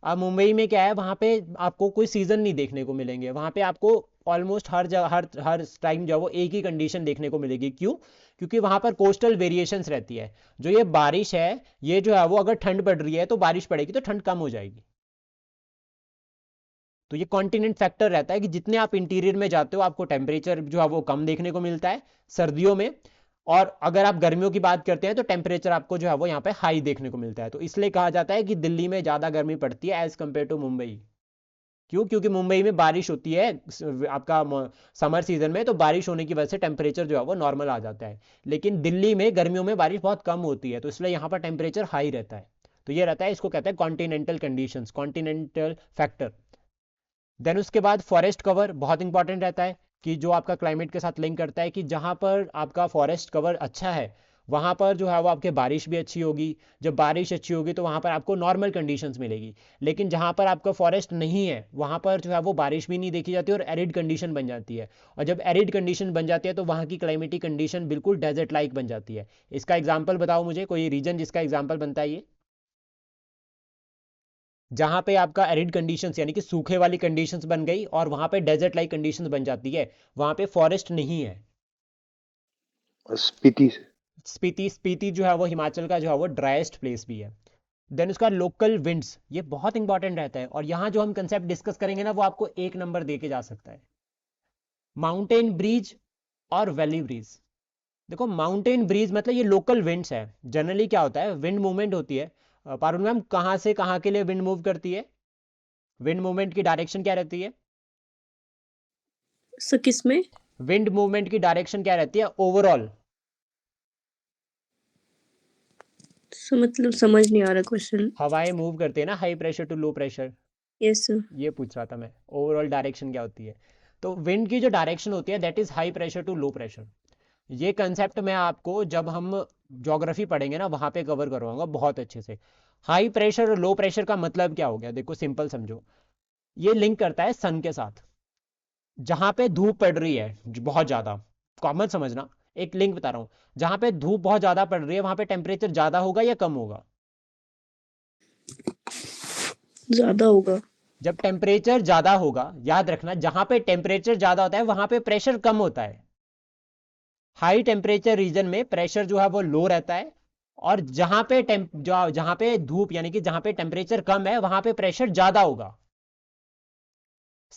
Speaker 1: अब मुंबई में क्या है, वहाँ पे आपको कोई सीजन नहीं देखने को मिलेंगे, वहाँ पे आपको ऑलमोस्ट हर जगह हर टाइम जो है वो एक ही कंडीशन देखने को मिलेगी। क्यों? क्योंकि वहाँ पर कोस्टल वेरिएशंस रहती है। जो ये बारिश है, ये जो है वो अगर ठंड पड़ रही है तो बारिश पड़ेगी तो ठंड कम हो जाएगी। तो ये कॉन्टिनेंट फैक्टर रहता है कि जितने आप इंटीरियर में जाते हो आपको टेम्परेचर जो है वो कम देखने को मिलता है सर्दियों में, और अगर आप गर्मियों की बात करते हैं तो टेम्परेचर आपको जो है वो यहाँ पे हाई देखने को मिलता है। तो इसलिए कहा जाता है कि दिल्ली में ज़्यादा गर्मी पड़ती है एज कम्पेयर टू मुंबई। क्यों? क्योंकि मुंबई में बारिश होती है आपका समर सीजन में, तो बारिश होने की वजह से टेम्परेचर जो है वो नॉर्मल आ जाता है। लेकिन दिल्ली में गर्मियों में बारिश बहुत कम होती है, तो इसलिए यहाँ पर टेम्परेचर हाई रहता है। तो ये रहता है, इसको कहते हैं continental conditions, continental factor. Then उसके बाद फॉरेस्ट कवर बहुत इंपॉर्टेंट रहता है, कि जो आपका क्लाइमेट के साथ लिंक करता है कि जहाँ पर आपका फॉरेस्ट कवर अच्छा है वहाँ पर जो है वो आपके बारिश भी अच्छी होगी। जब बारिश अच्छी होगी तो वहाँ पर आपको नॉर्मल कंडीशंस मिलेगी। लेकिन जहाँ पर आपका फॉरेस्ट नहीं है वहाँ पर जो है वो बारिश भी नहीं देखी जाती और एरिड कंडीशन बन जाती है। और जब एरिड कंडीशन बन जाती है तो वहाँ की क्लाइमेटिक कंडीशन बिल्कुल डेजर्ट लाइक बन जाती है। इसका एग्जाम्पल बताओ मुझे, कोई रीजन जिसका एग्जाम्पल बनता है ये, जहां पे आपका एरिड कंडीशंस यानी कि सूखे वाली कंडीशंस बन गई और वहां पे डेजर्ट लाइक कंडीशंस बन जाती है, वहां पे फॉरेस्ट नहीं है।
Speaker 6: स्पीति से।
Speaker 1: स्पीति जो है वो हिमाचल का जो है वो ड्राइस्ट प्लेस भी है। देन उसका लोकल विंड्स, ये बहुत इंपॉर्टेंट रहता है, और यहाँ जो हम कंसेप्ट डिस्कस करेंगे ना वो आपको 1 नंबर दे के जा सकता है। माउंटेन ब्रीज और वैली ब्रीज। देखो माउंटेन ब्रीज मतलब ये लोकल विंड्स है। जनरली क्या होता है, विंड मूवमेंट होती है। पारुल मैम, कहाँ से कहाँ के लिए विंड मूव करती है? विंड मूवमेंट की डायरेक्शन क्या रहती है?
Speaker 4: सर किसमें?
Speaker 1: विंड मूवमेंट की डायरेक्शन क्या रहती है ओवरऑल?
Speaker 4: सर मतलब समझ नहीं आ रहा क्वेश्चन।
Speaker 1: हवाएं मूव करते हैं ना, high pressure to low pressure,
Speaker 4: yes sir.
Speaker 1: ये पूछ रहा था मैं, ओवरऑल डायरेक्शन क्या होती है। तो विंड की जो डायरेक्शन होती है that is high pressure to low pressure. ये कंसेप्ट मैं आपको जब हम ज्योग्राफी पढ़ेंगे ना वहां पे कवर करवाऊंगा बहुत अच्छे से। हाई प्रेशर और लो प्रेशर का मतलब क्या हो गया, देखो सिंपल समझो। ये लिंक करता है सन के साथ। जहां पे धूप पड़ रही है बहुत ज्यादा, कॉमन समझना, एक लिंक बता रहा हूं। जहां पे धूप बहुत ज्यादा पड़ रही है वहां पे टेम्परेचर ज्यादा होगा या कम होगा?
Speaker 4: ज्यादा होगा।
Speaker 1: जब टेम्परेचर ज्यादा होगा, याद रखना जहां पे टेम्परेचर ज्यादा होता है वहां पे प्रेशर कम होता है। हाई टेम्परेचर रीजन में प्रेशर जो है वो लो रहता है, और जहां पे धूप यानी कि जहां पे टेम्परेचर कम है वहां पे प्रेशर ज्यादा होगा।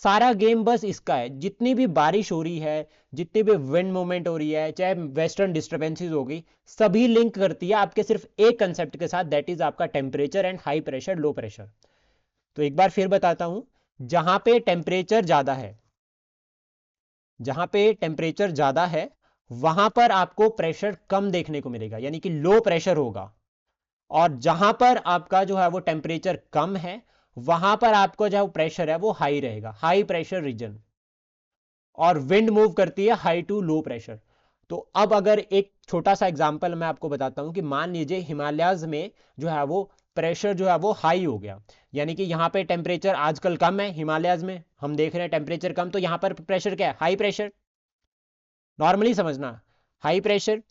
Speaker 1: सारा गेम बस इसका है। जितनी भी बारिश हो रही है, जितनी भी विंड मूवमेंट हो रही है, चाहे वेस्टर्न डिस्टर्बेंसेस होगी, सभी लिंक करती है आपके सिर्फ एक कंसेप्ट के साथ, दैट इज आपका temperature and high pressure low pressure. तो एक बार फिर बताता हूं, जहां पे टेम्परेचर ज्यादा है, जहां पे टेम्परेचर ज्यादा है वहां पर आपको प्रेशर कम देखने को मिलेगा, यानी कि लो प्रेशर होगा। और जहां पर आपका जो है वो टेम्परेचर कम है वहां पर आपको जो प्रेशर है वो हाई रहेगा, हाई प्रेशर रीजन। और विंड मूव करती है हाई टू लो प्रेशर। तो अब अगर एक छोटा सा एग्जांपल मैं आपको बताता हूं कि मान लीजिए हिमालयाज में जो है वो प्रेशर जो है वो हाई हो गया, यानी कि यहाँ पे टेम्परेचर आजकल कम है, हिमालयाज में हम देख रहे हैं टेम्परेचर कम, तो यहाँ पर प्रेशर क्या है, हाई प्रेशर। नॉर्मली समझना, हाई प्रेशर,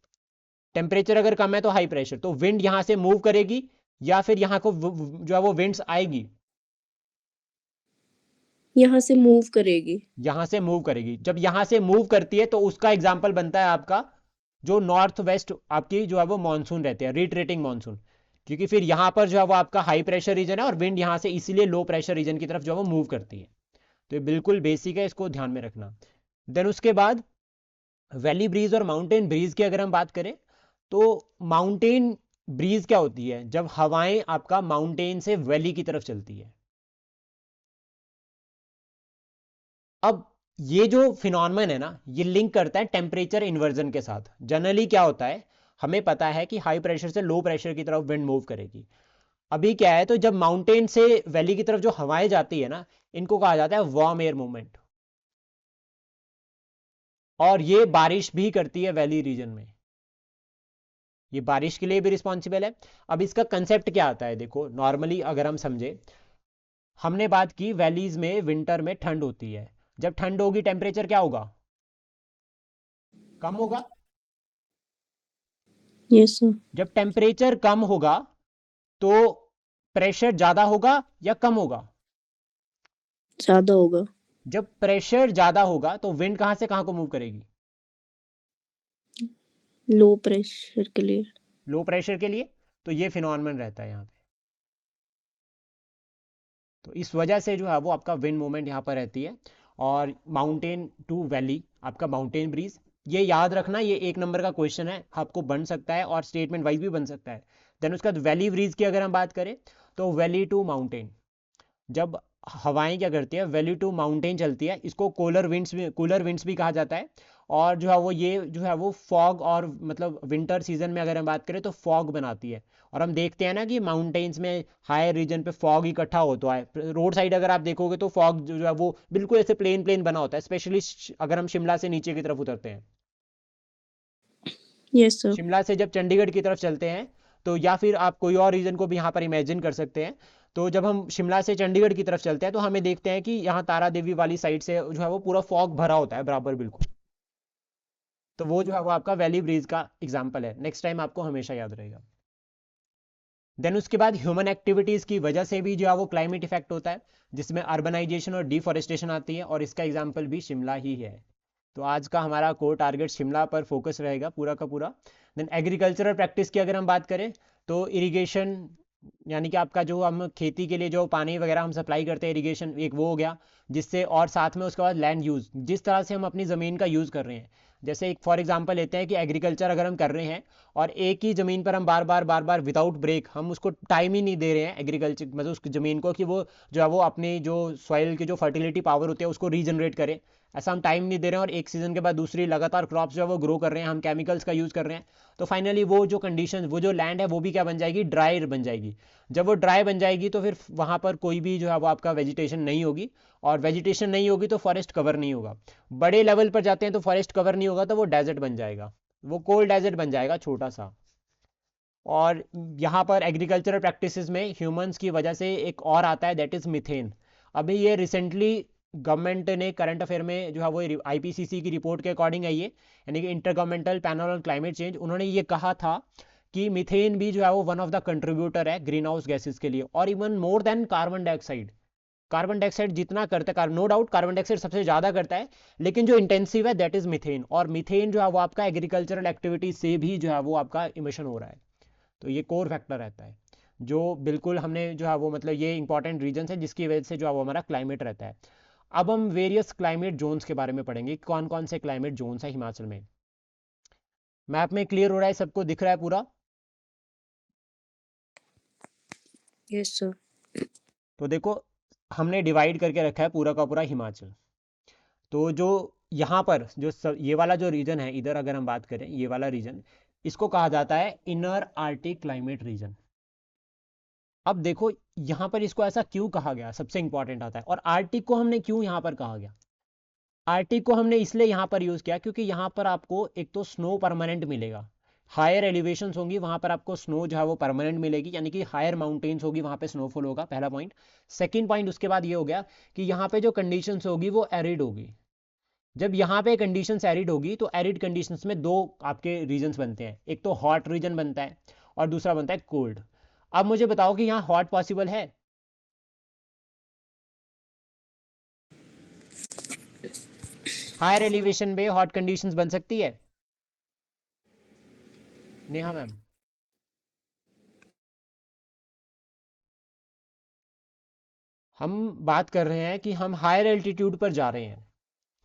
Speaker 1: टेम्परेचर अगर कम है तो हाई प्रेशर, तो विंड यहां से मूव करेगी या फिर यहाँ को जो है वो विंड्स आएगी,
Speaker 4: यहाँ से मूव करेगी।
Speaker 1: यहां से मूव करेगी। जब यहां से मूव करती है तो उसका एग्जाम्पल बनता है आपका जो नॉर्थ वेस्ट आपकी जो है वो मानसून रहते हैं, रिट्रेटिंग मानसून। क्योंकि फिर यहां पर जो है वो आपका हाई प्रेशर रीजन है और विंड यहां से इसीलिए लो प्रेशर रीजन की तरफ जो है वो मूव करती है। तो ये बिल्कुल बेसिक है, इसको ध्यान में रखना। देन उसके बाद वैली ब्रीज और माउंटेन ब्रीज की अगर हम बात करें, तो माउंटेन ब्रीज क्या होती है, जब हवाएं आपका माउंटेन से वैली की तरफ चलती है। अब ये जो फिनोमेनन है ना ये लिंक करता है टेम्परेचर इन्वर्जन के साथ। जनरली क्या होता है, हमें पता है कि हाई प्रेशर से लो प्रेशर की तरफ विंड मूव करेगी। अभी क्या है, तो जब माउंटेन से वैली की तरफ जो हवाएं जाती है ना, इनको कहा जाता है वार्म एयर मूवमेंट, और ये बारिश भी करती है वैली रीजन में, ये बारिश के लिए भी रिस्पॉन्सिबल है। अब इसका कंसेप्ट क्या आता है, देखो नॉर्मली अगर हम समझे, हमने बात की वैलीज में विंटर में ठंड होती है। जब ठंड होगी टेम्परेचर क्या होगा, कम होगा।
Speaker 4: Yes sir.
Speaker 1: जब टेम्परेचर कम होगा तो प्रेशर ज्यादा होगा या कम होगा?
Speaker 4: ज्यादा होगा।
Speaker 1: जब प्रेशर ज्यादा होगा तो विंड कहां से कहां को मूव करेगी?
Speaker 4: लो प्रेशर के लिए।
Speaker 1: लो प्रेशर के लिए। तो ये फिनोमेनन रहता है यहाँ पे। तो इस वजह से जो है वो आपका विंड मूवमेंट यहाँ पर रहती है। और माउंटेन टू वैली आपका माउंटेन ब्रीज, ये याद रखना, ये 1 नंबर का क्वेश्चन है, आपको बन सकता है और स्टेटमेंट वाइज भी बन सकता है। देन उसके बाद वैली ब्रीज की अगर हम बात करें तो वैली टू माउंटेन, जब हवाएं क्या करती है, वैली टू माउंटेन चलती है, इसको कूलर विंड्स भी कहा जाता है। और जो है वो ये जो है वो फॉग, और मतलब विंटर सीजन में अगर हम बात करें तो फॉग बनाती है। और हम देखते हैं ना कि माउंटेन्स में हायर रीजन पे फॉग इकट्ठा होता है। रोड साइड अगर आप देखोगे तो फॉग जो है वो बिल्कुल ऐसे प्लेन प्लेन बना होता है, स्पेशली अगर हम शिमला से नीचे की तरफ उतरते हैं।
Speaker 4: Yes sir.
Speaker 1: शिमला से जब चंडीगढ़ की तरफ चलते हैं तो, या फिर आप कोई और रीजन को भी यहाँ पर इमेजिन कर सकते हैं, तो जब हम शिमला से चंडीगढ़ की तरफ चलते हैं तो हमें देखते हैं कि यहाँ तारा देवी वाली साइड से जो है वो पूरा फॉग भरा होता है बराबर बिल्कुल। तो वो जो है वो आपका वैली ब्रीज का एग्जाम्पल है, नेक्स्ट टाइम आपको हमेशा याद रहेगा। देन उसके बाद ह्यूमन एक्टिविटीज की वजह से भी जो है वो क्लाइमेट इफेक्ट होता है, जिसमें अर्बनाइजेशन और डिफॉरेस्टेशन आती है, और इसका एग्जाम्पल भी शिमला ही है। तो आज का हमारा कोर टारगेट शिमला पर फोकस रहेगा पूरा का पूरा। देन एग्रीकल्चरल प्रैक्टिस की अगर हम बात करें तो इरिगेशन, यानी कि आपका जो हम खेती के लिए जो पानी वगैरह हम सप्लाई करते हैं, इरिगेशन एक वो हो गया, जिससे, और साथ में उसके बाद लैंड यूज़, जिस तरह से हम अपनी ज़मीन का यूज़ कर रहे हैं। जैसे एक फॉर एग्जांपल लेते हैं कि एग्रीकल्चर अगर हम कर रहे हैं और एक ही ज़मीन पर हम बार बार विदाउट ब्रेक हम उसको टाइम ही नहीं दे रहे हैं एग्रीकल्चर, मतलब उस ज़मीन को कि वो जो है वो अपनी जो सॉइल की जो फर्टिलिटी पावर होती है उसको रीजनरेट करे, ऐसा हम टाइम नहीं दे रहे हैं, और एक सीज़न के बाद दूसरी लगातार क्रॉप्स जो है वो ग्रो कर रहे हैं, हम केमिकल्स का यूज़ कर रहे हैं, तो फाइनली वो जो कंडीशन, वो जो लैंड है वो भी क्या बन जाएगी, ड्राई बन जाएगी। जब वो ड्राई बन जाएगी तो फिर वहाँ पर कोई भी जो है वो आपका वेजिटेशन नहीं होगी, और वेजिटेशन नहीं होगी तो फॉरेस्ट कवर नहीं होगा। बड़े लेवल पर जाते हैं तो फॉरेस्ट कवर नहीं होगा तो वो डेजर्ट बन जाएगा, वो कोल्ड डेजर्ट बन जाएगा छोटा सा। और यहाँ पर एग्रीकल्चरल प्रैक्टिसेस में ह्यूमंस की वजह से एक और आता है, दैट इज़ मीथेन। अभी ये रिसेंटली गवर्नमेंट ने करंट अफेयर में जो है वो आईपीसीसी की रिपोर्ट के अकॉर्डिंग है ये, यानी कि inter governmental panel on climate change, उन्होंने ये कहा था कि मीथेन भी जो है वो वन ऑफ द कंट्रीब्यूटर है ग्रीन हाउस गैसेज के लिए, और even more than carbon dioxide. Carbon dioxide जितना करता है, नो डाउट कार्बन डाइऑक्साइड सबसे ज़्यादा करता है, लेकिन जो इंटेंसिव है दैट इज़ मीथेन। और मीथेन जो है वो आपका एग्रीकल्चरल एक्टिविटी से भी जो है वो आपका इमिशन हो रहा है। तो ये कोर फैक्टर रहता है, जो बिल्कुल हमने जो है वो, मतलब ये इंपॉर्टेंट रीजन है जिसकी वजह से जो है वो हमारा क्लाइमेट रहता है। अब हम वेरियस क्लाइमेट जोन्स के बारे में पढ़ेंगे, कौन कौन से क्लाइमेट जोन्स है हिमाचल में। मैप में क्लियर हो रहा है, सबको दिख रहा है पूरा?
Speaker 4: Yes sir.
Speaker 1: तो देखो, हमने डिवाइड करके रखा है पूरा का पूरा हिमाचल। तो जो यहाँ पर ये वाला जो रीजन है, इधर अगर हम बात करें ये वाला रीजन, इसको कहा जाता है इनर आर्टिक क्लाइमेट रीजन। अब देखो यहाँ पर इसको ऐसा क्यों कहा गया, सबसे इंपॉर्टेंट आता है। और आर्टिक को हमने क्यों यहाँ पर कहा गया, आर्टिक को हमने इसलिए यहाँ पर यूज़ किया क्योंकि यहाँ पर आपको एक तो स्नो परमानेंट मिलेगा, हायर एलिवेशंस होंगी वहाँ पर आपको स्नो जो है वो परमानेंट मिलेगी, यानी कि हायर माउंटेन्स होगी वहाँ पे स्नोफॉल होगा, पहला पॉइंट। सेकंड पॉइंट उसके बाद ये हो गया कि यहाँ पे जो कंडीशंस होगी वो एरिड होगी। जब यहाँ पे कंडीशंस एरिड होगी तो एरिड कंडीशंस में दो आपके रीजन्स बनते हैं, एक तो हॉट रीजन बनता है और दूसरा बनता है कोल्ड। अब मुझे बताओ कि यहाँ हॉट पॉसिबल है? हायर एलिवेशन में हॉट कंडीशंस बन सकती है? नेहा मैम, हम बात कर रहे हैं कि हम हायर एल्टीट्यूड पर जा रहे हैं,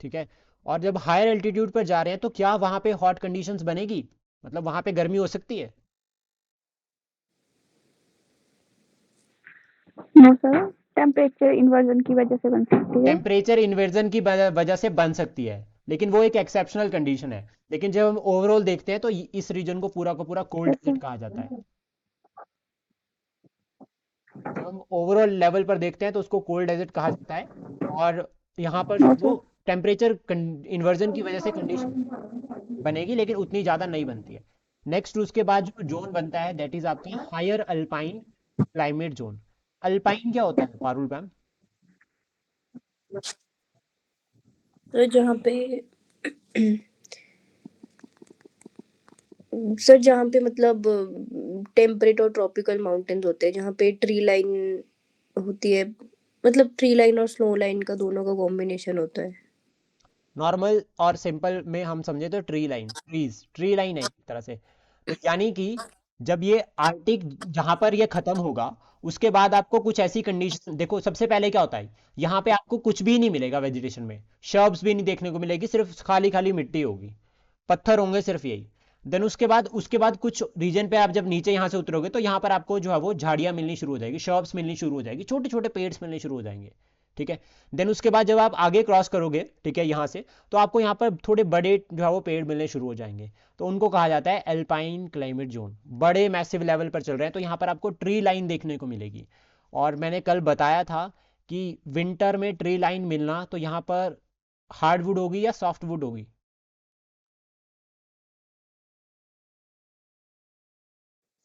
Speaker 1: ठीक है, और जब हायर एल्टीट्यूड पर जा रहे हैं तो क्या वहां पे हॉट कंडीशंस बनेगी, मतलब वहां पे गर्मी हो सकती है?
Speaker 5: नो सर, टेम्परेचर इन्वर्जन की वजह से बन सकती है।
Speaker 1: टेम्परेचर इन्वर्जन की वजह से बन सकती है, लेकिन वो एक एक्सेप्शनल कंडीशन है। लेकिन जब हम ओवरऑल देखते हैं तो इस रीजन को पूरा का पूरा कोल्ड डेजर्ट कहा जाता है। जब हम ओवरऑल लेवल पर देखते हैं तो उसको कोल्ड डेजर्ट कहा जाता है। और यहाँ पर वो टेम्परेचर इन्वर्जन की वजह से कंडीशन बनेगी, लेकिन उतनी ज़्यादा नहीं बनती है। नेक्स्ट उसके बाद जो जोन बनता है दैट इज आपका higher alpine climate zone. Alpine क्या होता है पारुल मैम?
Speaker 4: तो जहाँ पे सर जहाँ पे मतलब टेम्परेट और ट्रॉपिकल माउंटेन्स होते हैं, जहाँ पे ट्री लाइन होती है, मतलब ट्री लाइन और स्नो लाइन का दोनों का कॉम्बिनेशन होता है।
Speaker 1: नॉर्मल और सिंपल में हम समझे तो ट्री लाइन है एक तरह से। तो यानी कि जब ये आर्टिक जहां पर ये खत्म होगा, उसके बाद आपको कुछ ऐसी कंडीशन देखो। सबसे पहले क्या होता है, यहाँ पे आपको कुछ भी नहीं मिलेगा वेजिटेशन में, शर्ब्स भी नहीं देखने को मिलेगी, सिर्फ खाली खाली मिट्टी होगी, पत्थर होंगे सिर्फ यही। देन उसके बाद कुछ रीजन पे आप जब नीचे यहाँ से उतरोगे तो यहाँ पर आपको जो है वो झाड़ियाँ मिलनी शुरू हो जाएगी, शर्ब्स मिलनी शुरू हो जाएगी, छोटे छोटे पेड्स मिलने शुरू हो जाएंगे। ठीक है। देन उसके बाद जब आप आगे क्रॉस करोगे, ठीक है, यहाँ से, तो आपको यहाँ पर थोड़े बड़े जो है वो पेड़ मिलने शुरू हो जाएंगे। तो उनको कहा जाता है एल्पाइन क्लाइमेट जोन, बड़े मैसिव लेवल पर चल रहे हैं। तो यहाँ पर आपको ट्री लाइन देखने को मिलेगी। और मैंने कल बताया था कि विंटर में ट्री लाइन मिलना, तो यहाँ पर हार्डवुड होगी या सॉफ्टवुड होगी?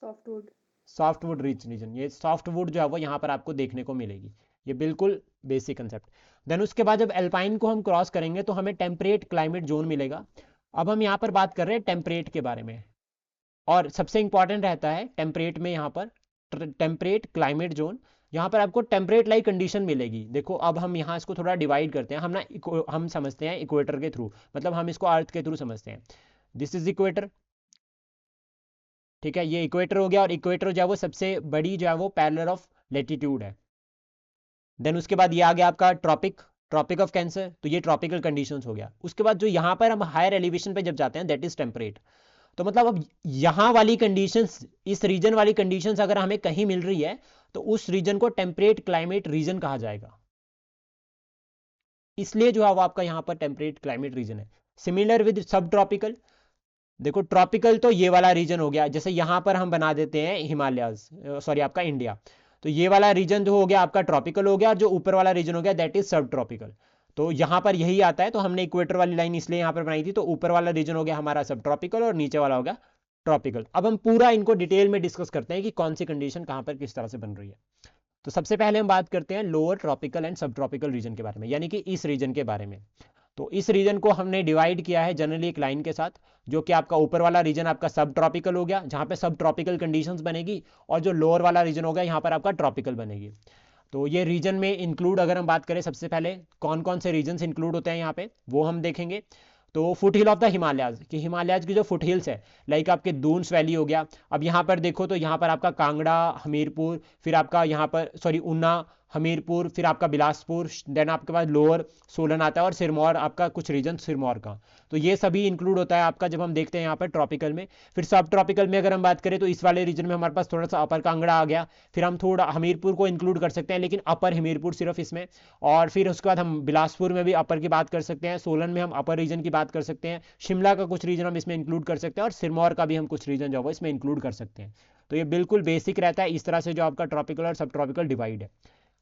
Speaker 3: सॉफ्टवुड।
Speaker 1: सॉफ्टवुड रिच रीजन, ये सॉफ्टवुड जो है वो यहाँ पर आपको देखने को मिलेगी। ये बिल्कुल बेसिक कंसेप्ट। देन उसके बाद जब एल्पाइन को हम क्रॉस करेंगे तो हमें टेम्परेट क्लाइमेट जोन मिलेगा। अब हम यहाँ पर बात कर रहे हैं टेम्परेट के बारे में, और सबसे इंपॉर्टेंट रहता है टेम्परेट में यहाँ पर टेम्परेट क्लाइमेट जोन। यहाँ पर आपको टेम्परेट लाइक कंडीशन मिलेगी। देखो अब हम यहाँ इसको थोड़ा डिवाइड करते हैं, हम समझते हैं इक्वेटर के थ्रू, मतलब हम इसको अर्थ के थ्रू समझते हैं। दिस इज इक्वेटर, ठीक है, ये इक्वेटर हो गया। और इक्वेटर जो है वो सबसे बड़ी जो है वो पैरेलल ऑफ लेटीट्यूड है। देन उसके बाद ये आ गया आपका ट्रॉपिक ऑफ कैंसर, तो ये ट्रॉपिकल कंडीशंस हो गया। उसके बाद जो यहाँ पर हम हायर एलिवेशन पे जब जाते हैं दैट इज टेम्परेट। तो मतलब अब यहाँ वाली कंडीशंस, इस रीजन वाली कंडीशंस अगर हमें कहीं मिल रही है तो उस रीजन को टेम्परेट क्लाइमेट रीजन कहा जाएगा। इसलिए जो है वो आपका यहाँ पर टेम्परेट क्लाइमेट रीजन है। सिमिलर विद सब ट्रॉपिकल। देखो ट्रॉपिकल तो ये वाला रीजन हो गया, जैसे यहां पर हम बना देते हैं हिमालयाज, सॉरी आपका इंडिया, तो ये वाला रीजन जो हो गया आपका ट्रॉपिकल हो गया, और जो ऊपर वाला रीजन हो गया दैट इज सब ट्रॉपिकल। तो यहां पर यही आता है, तो हमने इक्वेटर वाली लाइन इसलिए यहां पर बनाई थी। तो ऊपर वाला रीजन हो गया हमारा सब ट्रॉपिकल और नीचे वाला हो गया ट्रॉपिकल। अब हम पूरा इनको डिटेल में डिस्कस करते हैं कि कौन सी कंडीशन कहां पर किस तरह से बन रही है। तो सबसे पहले हम बात करते हैं लोअर ट्रॉपिकल एंड सब ट्रॉपिकल रीजन के बारे में, यानी कि इस रीजन के बारे में। तो इस रीजन को हमने डिवाइड किया है जनरली एक लाइन के साथ, जो कि आपका ऊपर वाला रीजन आपका सब ट्रॉपिकल हो गया, जहां पे सब ट्रॉपिकल कंडीशंस बनेगी, और जो लोअर वाला रीजन हो गया यहाँ पर आपका ट्रॉपिकल बनेगी। तो ये रीजन में इंक्लूड अगर हम बात करें, सबसे पहले कौन कौन से रीजन इंक्लूड होते हैं यहाँ पे वो हम देखेंगे। तो foot hill of the Himalayas, कि हिमालयाज की जो फुट हिल्स है, लाइक आपके दून्स वैली हो गया। अब यहाँ पर देखो तो यहाँ पर आपका कांगड़ा, हमीरपुर, फिर आपका यहाँ पर सॉरी ऊना, हमीरपुर, फिर आपका बिलासपुर, देन आपके पास लोअर सोलन आता है, और सिरमौर आपका कुछ रीजन सिरमौर का। तो ये सभी इंक्लूड होता है आपका जब हम देखते हैं यहाँ पर ट्रॉपिकल में। फिर सब ट्रॉपिकल में अगर हम बात करें तो इस वाले रीजन में हमारे पास थोड़ा सा अपर कांगड़ा आ गया। फिर हम थोड़ा हमीरपुर को इंक्लूड कर सकते हैं, लेकिन अपर हमीरपुर सिर्फ इसमें। और फिर उसके बाद हम बिलासपुर में भी अपर की बात कर सकते हैं, सोलन में हम अपर रीजन की बात कर सकते हैं, शिमला का कुछ रीजन हम इसमें इंक्लूड कर सकते हैं, और सिरमौर का भी हम कुछ रीजन जो है इसमें इंक्लूड कर सकते हैं। तो ये बिल्कुल बेसिक रहता है, इस तरह से जो आपका ट्रॉपिकल और सब ट्रॉपिकल डिवाइड है।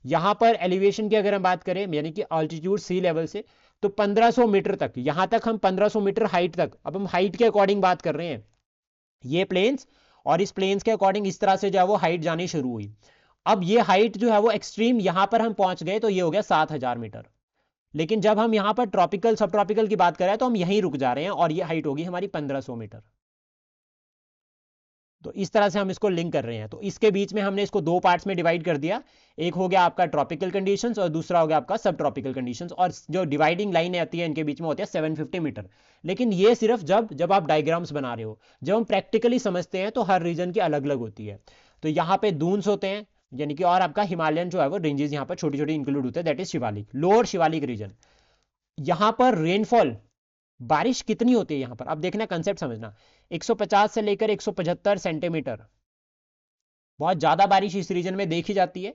Speaker 1: यहाँ पर एलिवेशन की अगर हम बात करें, यानी कि ऑल्टीट्यूड सी लेवल से, तो 1500 मीटर तक, यहाँ तक हम 1500 मीटर हाइट तक, अब हम हाइट के अकॉर्डिंग बात कर रहे हैं, ये प्लेन्स, और इस प्लेन्स के अकॉर्डिंग इस तरह से जो है वो हाइट जानी शुरू हुई। अब ये हाइट जो है वो एक्सट्रीम यहाँ पर हम पहुंच गए, तो ये हो गया 7000 मीटर। लेकिन जब हम यहाँ पर ट्रॉपिकल सब ट्रॉपिकल की बात कर रहे हैं तो हम यहीं रुक जा रहे हैं, और ये हाइट होगी हमारी 1500 मीटर। तो इस तरह से हम इसको लिंक कर रहे हैं। तो इसके बीच में हमने इसको दो पार्ट्स में डिवाइड कर दिया, एक हो गया आपका ट्रॉपिकल कंडीशंस और दूसरा हो गया आपका सब ट्रॉपिकल कंडीशंस। और जो डिवाइडिंग लाइन आती है इनके बीच में होती है 750 मीटर। लेकिन ये सिर्फ जब आप डायग्राम्स बना रहे हो, जब हम प्रैक्टिकली समझते हैं तो हर रीजन की अलग अलग होती है। तो यहाँ पे दून्स होते हैं, यानी कि, और आपका हिमालयन जो है वो रेंजेस यहाँ पर छोटी छोटी इंक्लूड होते हैं, that is Shivalik, lower Shivalik region. यहाँ पर रेनफॉल, बारिश कितनी होती है यहाँ पर, अब देखना कंसेप्ट समझना, 150 से लेकर 175 सेंटीमीटर, बहुत ज्यादा बारिश इस रीजन में देखी जाती है।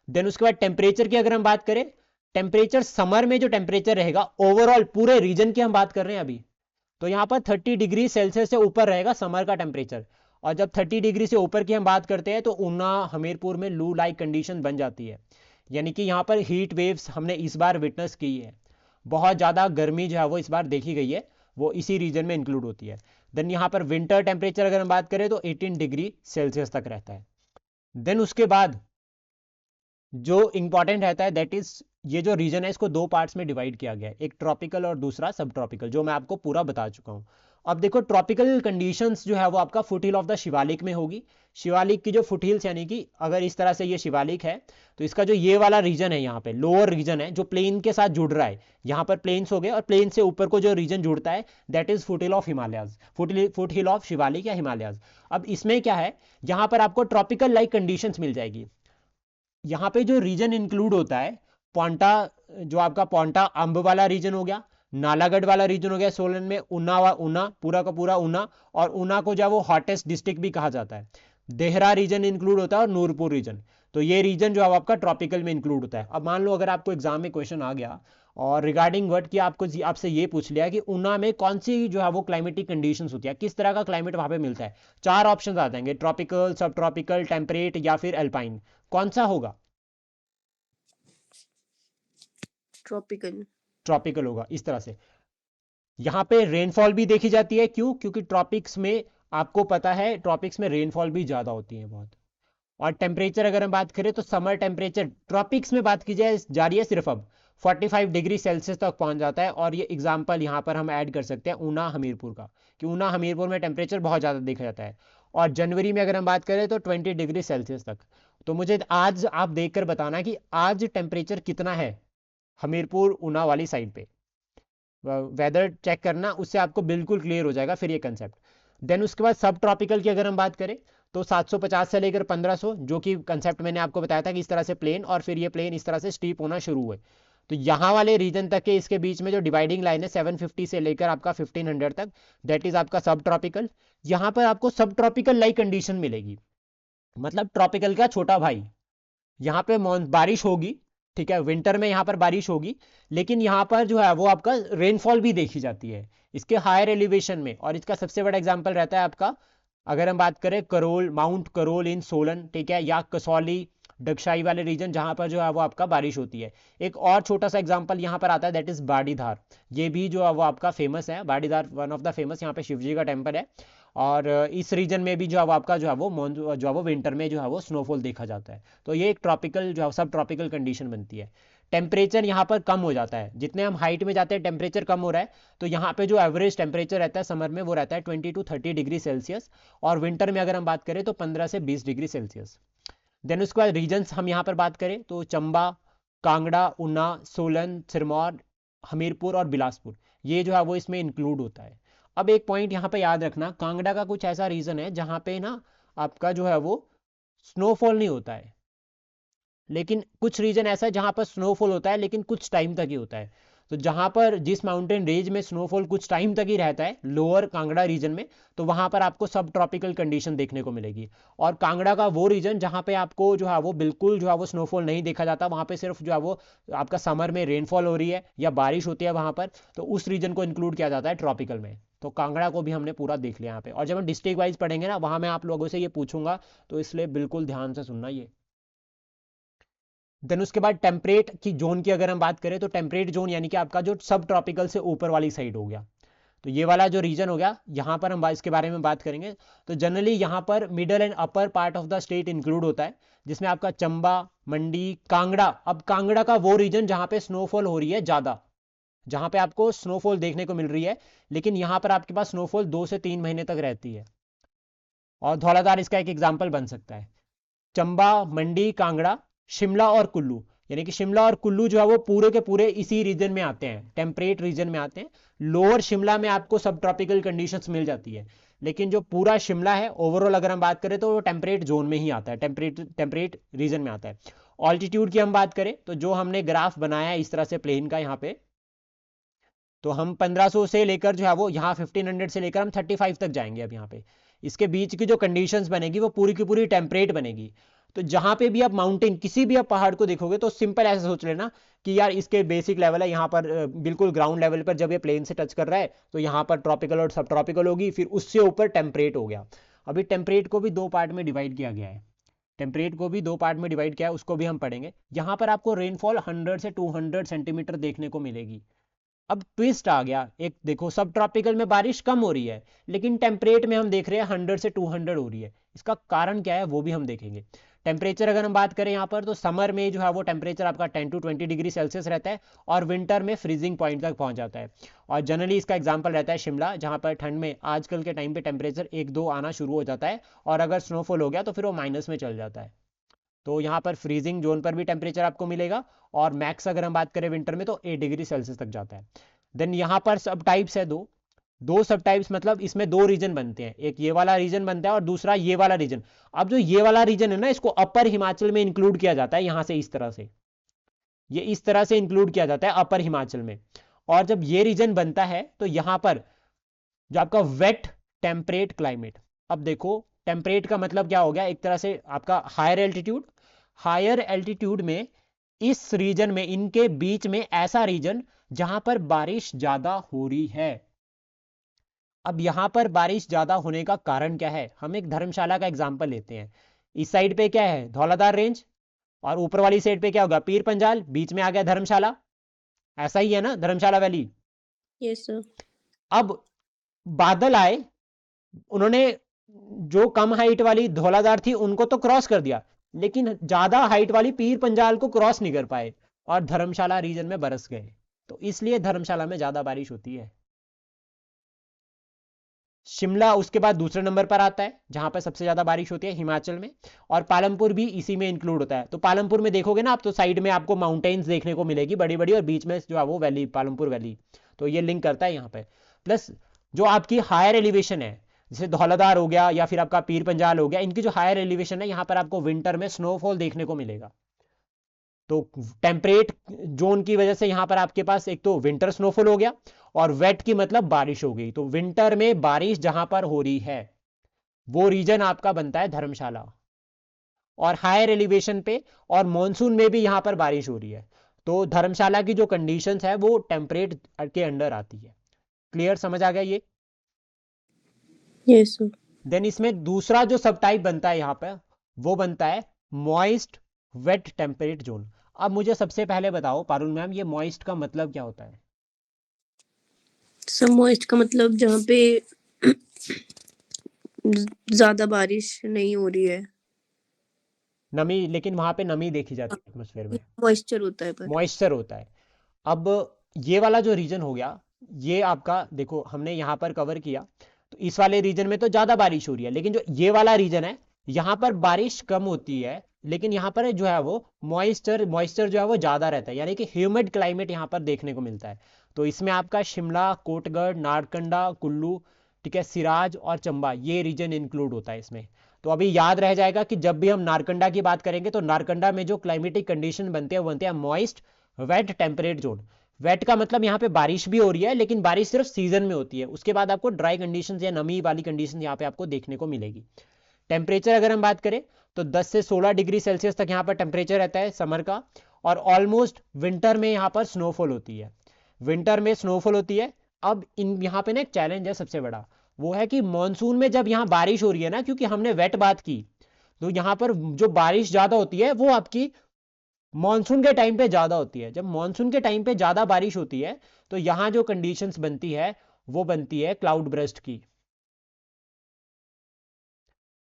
Speaker 1: देन उसके बाद टेम्परेचर की अगर हम बात करें, टेम्परेचर समर में जो टेम्परेचर रहेगा ओवरऑल पूरे रीजन की हम बात कर रहे हैं अभी, तो यहाँ पर 30 डिग्री सेल्सियस से ऊपर रहेगा समर का टेम्परेचर। और जब 30 डिग्री से ऊपर की हम बात करते हैं तो ऊना हमीरपुर में लू लाइक कंडीशन बन जाती है, यानी कि यहाँ पर हीट वेव्स हमने इस बार विटनेस की है, बहुत ज़्यादा गर्मी जो है वो इस बार देखी गई है, वो इसी रीजन में इंक्लूड होती है। देन यहाँ पर विंटर टेम्परेचर अगर हम बात करें तो 18 डिग्री सेल्सियस तक रहता है। देन उसके बाद जो इंपॉर्टेंट रहता है दैट इज ये जो रीजन है इसको दो पार्ट्स में डिवाइड किया गया है, एक ट्रॉपिकल और दूसरा सब ट्रॉपिकल, जो मैं आपको पूरा बता चुका हूँ। अब देखो ट्रॉपिकल कंडीशंस जो है वो आपका फुटहिल ऑफ द शिवालिक में होगी। शिवालिक की जो फुटहिल्स यानी कि अगर इस तरह से ये शिवालिक है तो इसका जो ये वाला रीजन है यहाँ पे लोअर रीजन है जो प्लेन के साथ जुड़ रहा है, यहाँ पर प्लेन्स हो गए और प्लेन से ऊपर को जो रीजन जुड़ता है that is foothill of Himalayas, foothill of Shivalik या हिमालयाज। अब इसमें क्या है, यहाँ पर आपको ट्रॉपिकल लाइक कंडीशंस मिल जाएगी। यहाँ पे जो रीजन इंक्लूड होता है पोंटा, जो आपका पोंटा अंब वाला रीजन हो गया, नालागढ़ वाला रीजन हो गया सोलन में, ऊना पूरा का पूरा ऊना, और ऊना को जो है वो हॉटेस्ट डिस्ट्रिक्ट भी कहा जाता है। देहरा रीजन इंक्लूड होता है और नूरपुर रीजन, तो ये रीजन जो है आपका ट्रॉपिकल में इंक्लूड होता है। अब मान लो अगर आपको एग्जाम में क्वेश्चन आ गया और रिगार्डिंग व्हाट कि आपको आपसे ये पूछ लिया कि ऊना में कौन सी जो है वो क्लाइमेटिक कंडीशंस होती है, किस तरह का क्लाइमेट वहां पे मिलता है, चार ऑप्शन आ जाएंगे, ट्रॉपिकल, सब ट्रॉपिकल, टेम्परेट या फिर अल्पाइन, कौन सा होगा?
Speaker 4: ट्रॉपिकल।
Speaker 1: ट्रॉपिकल होगा। इस तरह से यहाँ पे रेनफॉल भी देखी जाती है, क्यों? क्योंकि ट्रॉपिक्स में आपको पता है ट्रॉपिक्स में रेनफॉल भी ज्यादा होती है बहुत। और टेम्परेचर अगर हम बात करें तो समर टेम्परेचर ट्रॉपिक्स में बात की जाए जा रही है सिर्फ अब 45 डिग्री सेल्सियस तक पहुंच जाता है। और ये एग्जाम्पल यहाँ पर हम ऐड कर सकते हैं ऊना हमीरपुर का, कि ऊना हमीरपुर में टेम्परेचर बहुत ज़्यादा देखा जाता है। और जनवरी में अगर हम बात करें तो 20 डिग्री सेल्सियस तक। तो मुझे आज आप देखकर बताना कि आज टेम्परेचर कितना है हमीरपुर ऊना वाली साइड पे, वेदर चेक करना, उससे आपको बिल्कुल क्लियर हो जाएगा फिर ये कंसेप्ट। देन उसके बाद सब ट्रॉपिकल की अगर हम बात करें तो 750 से लेकर 1500, जो कि कंसेप्ट मैंने आपको बताया था कि इस तरह से प्लेन और फिर ये प्लेन इस तरह से स्टीप होना शुरू हुए। तो यहाँ वाले रीजन तक के इसके बीच में जो डिवाइडिंग लाइन है 750 से लेकर आपका 1500 तक, दैट इज आपका सब ट्रॉपिकल। यहाँ पर आपको सब ट्रॉपिकल लाइक कंडीशन मिलेगी, मतलब ट्रॉपिकल का छोटा भाई। यहाँ पे बारिश होगी, ठीक है, विंटर में यहाँ पर बारिश होगी, लेकिन यहाँ पर जो है वो आपका रेनफॉल भी देखी जाती है इसके हायर एलिवेशन में। और इसका सबसे बड़ा एग्जांपल रहता है आपका, अगर हम बात करें करोल, माउंट करोल इन सोलन, ठीक है, या कसौली डगशाई वाले रीजन जहां पर जो है वो आपका बारिश होती है। एक और छोटा सा एग्जांपल यहाँ पर आता है दैट इज बाड़ीधार, ये भी जो है वो आपका फेमस है, बाड़ीधार वन ऑफ द फेमस, यहाँ पे शिव जी का टेम्पल है। और इस रीजन में भी जो है वो आपका जो है वो जो है वो विंटर में जो है वो स्नोफॉल देखा जाता है। तो ये एक ट्रॉपिकल जो है सब ट्रॉपिकल कंडीशन बनती है। टेम्परेचर यहाँ पर कम हो जाता है, जितने हम हाइट में जाते हैं टेम्परेचर कम हो रहा है, तो यहाँ पे जो एवरेज टेम्परेचर रहता है समर में वो रहता है 20 to 30 डिग्री सेल्सियस, और विंटर में अगर हम बात करें तो 15 से 20 डिग्री सेल्सियस। देन उसके बाद रीजन्स हम यहाँ पर बात करें तो चंबा, कांगड़ा, ऊना, सोलन, सिरमौर, हमीरपुर और बिलासपुर, ये जो है वो इसमें इंक्लूड होता है। अब एक पॉइंट यहाँ पे याद रखना, कांगड़ा का कुछ ऐसा रीजन है जहाँ पे ना आपका जो है वो स्नोफॉल नहीं होता है, लेकिन कुछ रीजन ऐसा है जहां पर स्नोफॉल होता है लेकिन कुछ टाइम तक ही होता है। तो जहां पर जिस माउंटेन रेंज में स्नोफॉल कुछ टाइम तक ही रहता है, लोअर कांगड़ा रीजन में, तो वहां पर आपको सब ट्रॉपिकल कंडीशन देखने को मिलेगी। और कांगड़ा का वो रीजन जहां पे आपको जो है वो बिल्कुल जो है वो स्नोफॉल नहीं देखा जाता, वहां पे सिर्फ जो है वो आपका समर में रेनफॉल हो रही है या बारिश होती है वहां पर, तो उस रीजन को इंक्लूड किया जाता है ट्रॉपिकल में। तो कांगड़ा को भी हमने पूरा देख लिया यहाँ पे। और जब हम डिस्ट्रिक्ट वाइज पढ़ेंगे ना, वहां मैं आप लोगों से ये पूछूंगा, तो इसलिए बिल्कुल ध्यान से सुनना ये। देन उसके बाद टेम्परेट की जोन की अगर हम बात करें तो टेम्परेट जोन यानी कि आपका जो सब ट्रॉपिकल से ऊपर वाली साइड हो गया, तो ये वाला जो रीजन हो गया, यहाँ पर हम इसके बारे में बात करेंगे। तो जनरली यहाँ पर middle and upper part of the state include होता है, जिसमें आपका चंबा, मंडी, कांगड़ा। अब कांगड़ा का वो रीजन जहाँ पे स्नोफॉल हो रही है ज्यादा, जहाँ पे आपको स्नोफॉल देखने को मिल रही है, लेकिन यहाँ पर आपके पास स्नोफॉल 2 से 3 महीने तक रहती है। और धौलाधार इसका एक एग्जाम्पल बन सकता है। चंबा, मंडी, कांगड़ा, शिमला और कुल्लू, यानी कि शिमला और कुल्लू जो है वो पूरे के पूरे इसी रीजन में आते हैं, टेम्परेट रीजन में आते हैं। लोअर शिमला में आपको सब ट्रॉपिकल कंडीशंस मिल जाती है, लेकिन जो पूरा शिमला है ओवरऑल अगर हम बात करें तो वो टेम्परेट जोन में ही आता है, टेम्परेट रीजन में आता है। ऑल्टीट्यूड की हम बात करें तो जो हमने ग्राफ बनाया है इस तरह से प्लेन का यहाँ पे, तो हम 1500 से लेकर जो है वो यहाँ 1500 से लेकर हम 35 तक जाएंगे। अब यहाँ पे इसके बीच की जो कंडीशंस बनेगी वो पूरी की पूरी टेम्परेट बनेगी। तो जहां पे भी आप माउंटेन, किसी भी आप पहाड़ को देखोगे तो सिंपल ऐसे सोच लेना कि यार इसके बेसिक लेवल है, यहाँ पर बिल्कुल ग्राउंड लेवल पर जब ये प्लेन से टच कर रहा है तो यहाँ पर ट्रॉपिकल और सब ट्रॉपिकल होगी, फिर उससे ऊपर टेम्परेट हो गया। अभी टेम्परेट को भी 2 पार्ट में डिवाइड किया गया है, टेम्परेट को भी 2 पार्ट में डिवाइड किया है, उसको भी हम पढ़ेंगे। यहाँ पर आपको रेनफॉल 100 से 200 सेंटीमीटर देखने को मिलेगी। अब ट्विस्ट आ गया एक, देखो सब ट्रॉपिकल में बारिश कम हो रही है लेकिन टेम्परेट में हम देख रहे हैं 100 से 200 हो रही है। इसका कारण क्या है वो भी हम देखेंगे। टेम्परेचर अगर हम बात करें यहाँ पर, तो समर में जो है वो टेम्परेचर आपका 10 to 20 डिग्री सेल्सियस रहता है और विंटर में फ्रीजिंग पॉइंट तक पहुंच जाता है। और जनरली इसका एग्जांपल रहता है शिमला, जहाँ पर ठंड में आजकल के टाइम पे टेम्परेचर 1-2 आना शुरू हो जाता है और अगर स्नोफॉल हो गया तो फिर वो माइनस में चल जाता है। तो यहाँ पर फ्रीजिंग जोन पर भी टेम्परेचर आपको मिलेगा और मैक्स अगर हम बात करें विंटर में तो 8 डिग्री सेल्सियस तक जाता है। देन यहाँ पर सब टाइप्स है दो सब टाइप्स, मतलब इसमें 2 रीजन बनते हैं, एक ये वाला रीजन बनता है और दूसरा ये वाला रीजन। अब जो ये वाला रीजन है ना, इसको अपर हिमाचल में इंक्लूड किया जाता है, यहां से इस तरह से, ये इस तरह से इंक्लूड किया जाता है अपर हिमाचल में। और जब ये रीजन बनता है तो यहां पर जो आपका वेट टेम्परेट क्लाइमेट, अब देखो टेम्परेट का मतलब क्या हो गया, एक तरह से आपका हायर एल्टीट्यूड में इस रीजन में, इनके बीच में ऐसा रीजन जहां पर बारिश ज्यादा हो रही है। अब यहां पर बारिश ज्यादा होने का कारण क्या है, हम एक धर्मशाला का एग्जांपल लेते हैं। इस साइड पे क्या है, धौलाधार रेंज, और ऊपर वाली साइड पे क्या होगा, पीर पंजाल, बीच में आ गया धर्मशाला, ऐसा ही है ना धर्मशाला वैली।
Speaker 4: Yes sir.
Speaker 1: अब बादल आए, उन्होंने जो कम हाइट वाली धौलाधार थी उनको तो क्रॉस कर दिया, लेकिन ज्यादा हाइट वाली पीर पंजाल को क्रॉस नहीं कर पाए और धर्मशाला रीजन में बरस गए। तो इसलिए धर्मशाला में ज्यादा बारिश होती है। शिमला उसके बाद दूसरे नंबर पर आता है जहां पर सबसे ज्यादा बारिश होती है हिमाचल में, और पालमपुर भी इसी में इंक्लूड होता है। तो पालमपुर में देखोगे ना आप, तो साइड में आपको माउंटेन्स देखने को मिलेगी बड़ी बड़ी, और बीच में जो है वो वैली, पालमपुर वैली, तो ये लिंक करता है यहाँ पे। प्लस जो आपकी हायर एलिवेशन है, जैसे धौलाधार हो गया या फिर आपका पीर पंजाल हो गया, इनकी जो हायर एलिवेशन है यहाँ पर आपको विंटर में स्नोफॉल देखने को मिलेगा। तो टेम्परेट जोन की वजह से यहाँ पर आपके पास एक तो विंटर स्नोफॉल हो गया, और वेट की मतलब बारिश हो गई। तो विंटर में बारिश जहां पर हो रही है वो रीजन आपका बनता है धर्मशाला, और हायर एलिवेशन पे और मॉनसून में भी यहां पर बारिश हो रही है, तो धर्मशाला की जो कंडीशंस है वो टेम्परेट के अंडर आती है। क्लियर, समझ आ गया ये?
Speaker 4: Yes sir.
Speaker 1: देन इसमें दूसरा जो सब टाइप बनता है यहाँ पे, वो बनता है मॉइस्ट वेट टेम्परेट जोन। अब मुझे सबसे पहले बताओ पारुल मैम, ये मॉइस्ट का मतलब क्या होता है?
Speaker 4: सर मॉइस्ट का मतलब जहाँ पे ज्यादा बारिश नहीं हो रही है,
Speaker 1: नमी, लेकिन वहां पे नमी देखी जाती है एटमॉस्फेयर में,
Speaker 4: मॉइस्चर होता है पर।
Speaker 1: मॉइस्चर होता है। अब ये वाला जो रीजन हो गया, ये आपका देखो हमने यहाँ पर कवर किया, तो इस वाले रीजन में तो ज्यादा बारिश हो रही है, लेकिन जो ये वाला रीजन है यहाँ पर बारिश कम होती है, लेकिन यहाँ पर जो है वो मॉइस्चर जो है वो ज्यादा रहता है, यानी कि ह्यूमिड क्लाइमेट यहाँ पर देखने को मिलता है। तो इसमें आपका शिमला, कोटगढ़, नारकंडा, कुल्लू, ठीक है, सिराज और चंबा, ये रीजन इंक्लूड होता है इसमें। तो अभी याद रह जाएगा कि जब भी हम नारकंडा की बात करेंगे तो नारकंडा में जो क्लाइमेटिक कंडीशन बनते हैं वो बनते हैं moist wet temperate zone. Wet का मतलब यहाँ पे बारिश भी हो रही है, लेकिन बारिश सिर्फ सीजन में होती है, उसके बाद आपको ड्राई कंडीशन या नमी वाली कंडीशन यहाँ पे आपको देखने को मिलेगी। टेम्परेचर अगर हम बात करें तो 10 से 16 डिग्री सेल्सियस तक यहाँ पर टेम्परेचर रहता है समर का, और ऑलमोस्ट विंटर में यहाँ पर स्नोफॉल होती है, विंटर में स्नोफॉल होती है। अब इन यहाँ पे ना एक चैलेंज है सबसे बड़ा, वो है कि मॉनसून में जब यहाँ बारिश हो रही है ना, क्योंकि हमने वेट बात की, तो यहाँ पर जो बारिश ज्यादा होती है वो आपकी मॉनसून के टाइम पे ज्यादा होती है। जब मॉनसून के टाइम पे ज्यादा बारिश होती है तो यहाँ जो कंडीशंस बनती है वो बनती है क्लाउड ब्रस्ट की।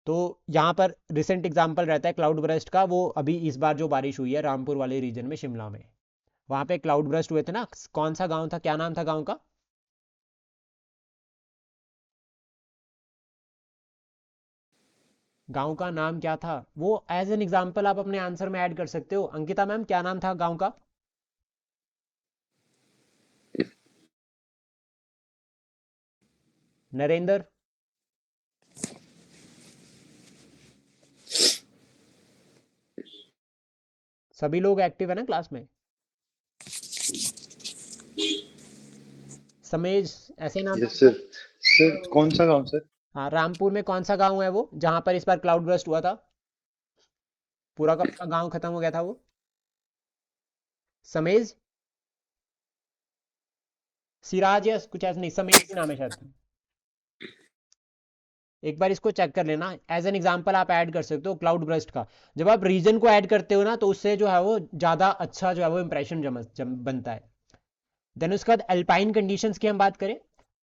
Speaker 1: तो यहाँ पर रिसेंट एग्जांपल रहता है क्लाउड ब्रस्ट का, वो अभी इस बार जो बारिश हुई है रामपुर वाले रीजन में, शिमला में, वहां पे क्लाउड ब्रस्ट हुए थे ना। कौन सा गांव था, क्या नाम था गांव का? गांव का नाम क्या था वो, एज एन एग्जांपल आप अपने आंसर में ऐड कर सकते हो। अंकिता मैम, क्या नाम था गांव का? नरेंद्र? सभी लोग एक्टिव है ना क्लास में? समेज, ऐसे नाम?
Speaker 6: Yes sir. सर कौन सा गांव सर?
Speaker 1: हाँ, रामपुर में कौन सा गांव है वो जहां पर इस बार क्लाउड ब्रस्ट हुआ था, पूरा का पूरा गांव खत्म हो गया था वो? समेज, सिराज या कुछ ऐसा नहीं, समेज नाम है शायद। एक बार इसको चेक कर लेना, एज एन एग्जांपल आप ऐड कर सकते हो क्लाउड ब्रस्ट का। जब आप रीजन को ऐड करते हो ना तो उससे जो है वो ज्यादा अच्छा जो है वो इंप्रेशन बनता है। देन उसके बाद अल्पाइन कंडीशंस की हम बात करें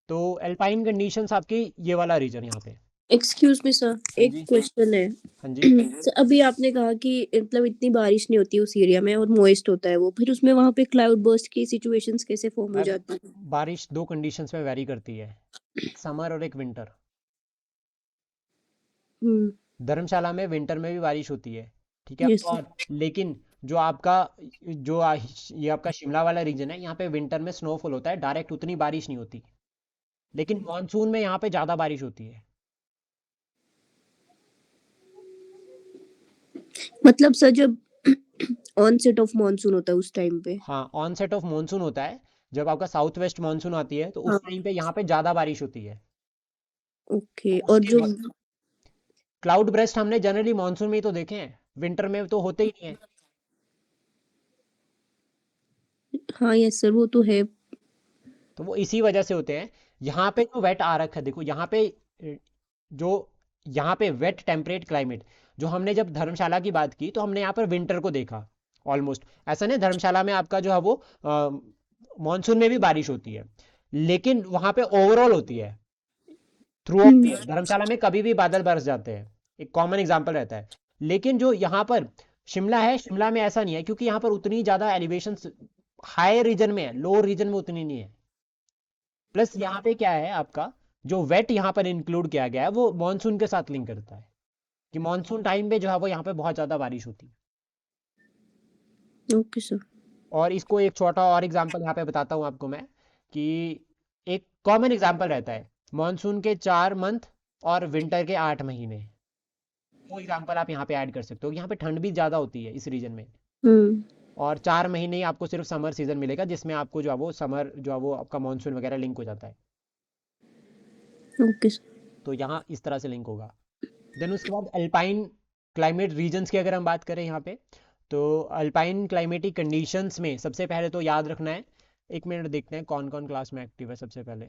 Speaker 1: तो अल्पाइन कंडीशंस आपकी ये वाला रीजन यहाँ पे,
Speaker 4: एक्सक्यूज मी सर,
Speaker 1: हाँ
Speaker 4: एक
Speaker 1: जी
Speaker 4: क्वेश्चन है।
Speaker 1: हाँ जी
Speaker 4: सर, अभी आपने कहा कि मतलब इतनी बारिश नहीं होती उस एरिया में और मॉइस्ट होता है वो, फिर उसमें वहां पे क्लाउड बर्स्ट की सिचुएशंस कैसे फॉर्म हो
Speaker 1: मैम,
Speaker 4: जाती है?
Speaker 1: बारिश दो कंडीशंस में वेरी करती है, एक समर और एक विंटर।
Speaker 4: हम्म।
Speaker 1: धर्मशाला में विंटर में भी बारिश होती है, ठीक है।
Speaker 4: Yes sir.
Speaker 1: और लेकिन जो आपका ये आपका शिमला वाला रीजन है, यहाँ पे विंटर में स्नोफॉल होता है, डायरेक्ट उतनी बारिश नहीं होती। लेकिन मानसून में यहाँ पे ज़्यादा बारिश होती है।
Speaker 4: मतलब सर, जब ऑनसेट ऑफ मॉनसून होता है उस टाइम पे?
Speaker 1: हाँ, ऑनसेट ऑफ मॉनसून होता है, जब आपका साउथ वेस्ट मॉनसून आती है तो उस
Speaker 4: हाँ।
Speaker 1: टाइम पे यहाँ पे ज़्यादा बारिश होती है।
Speaker 4: ओके।
Speaker 1: तो
Speaker 4: और
Speaker 1: उसके
Speaker 4: जो
Speaker 1: क्लाउड ब्रेस्ट हमने जनरली मॉनसून में ही तो देखे हैं, विंटर में तो होते ही नहीं है।
Speaker 4: हाँ यस सर, वो तो है।
Speaker 1: तो वो इसी वजह से होते हैं। यहाँ पे जो वेट आ रखा है, देखो यहाँ पे जो यहाँ पे वेट टेम्परेट क्लाइमेट, जो हमने जब धर्मशाला की बात की तो हमने यहाँ पर विंटर को देखा ऑलमोस्ट। ऐसा नहीं, धर्मशाला में आपका जो है वो मॉनसून में भी बारिश होती है, लेकिन वहाँ पे ओवरऑल होती है थ्रू आउट ईयर। धर्मशाला में कभी भी बादल बरस जाते हैं, एक कॉमन एग्जाम्पल रहता है। लेकिन जो यहाँ पर शिमला है, शिमला में ऐसा नहीं है, क्योंकि यहाँ पर उतनी ज़्यादा एलिवेशन हाई रीजन में है, लोअर रीजन में उतनी नहीं है। प्लस यहाँ पे क्या है, आपका जो वेट यहाँ पर इंक्लूड किया गया है वो मॉनसून के साथ लिंक करता है, कि मॉनसून टाइम पे जो है वो यहाँ पे बहुत ज़्यादा बारिश होती है।
Speaker 4: Okay sir.
Speaker 1: और इसको एक छोटा और एग्जांपल यहाँ पे बताता हूँ आपको मैं, कि एक कॉमन एग्जांपल रहता है मॉनसून के 4 मंथ और विंटर के 8 महीने। वो एग्जांपल आप यहाँ पे ऐड कर सकते हो। यहाँ पे ठंड भी ज़्यादा होती है इस रीजन में,
Speaker 4: हम्म।
Speaker 1: और 4 महीने ही आपको सिर्फ समर सीजन मिलेगा, जिसमें आपको जो है वो समर जो है वो आपका मॉनसून वगैरह लिंक हो जाता है।
Speaker 4: Okay sir.
Speaker 1: तो यहाँ इस तरह से लिंक होगा। देन उसके बाद अल्पाइन क्लाइमेट रीजन्स की अगर हम बात करें यहाँ पे, तो अल्पाइन क्लाइमेटिक कंडीशंस में सबसे पहले तो याद रखना है, 1 मिनट देखते हैं कौन कौन क्लास में एक्टिव है सबसे पहले।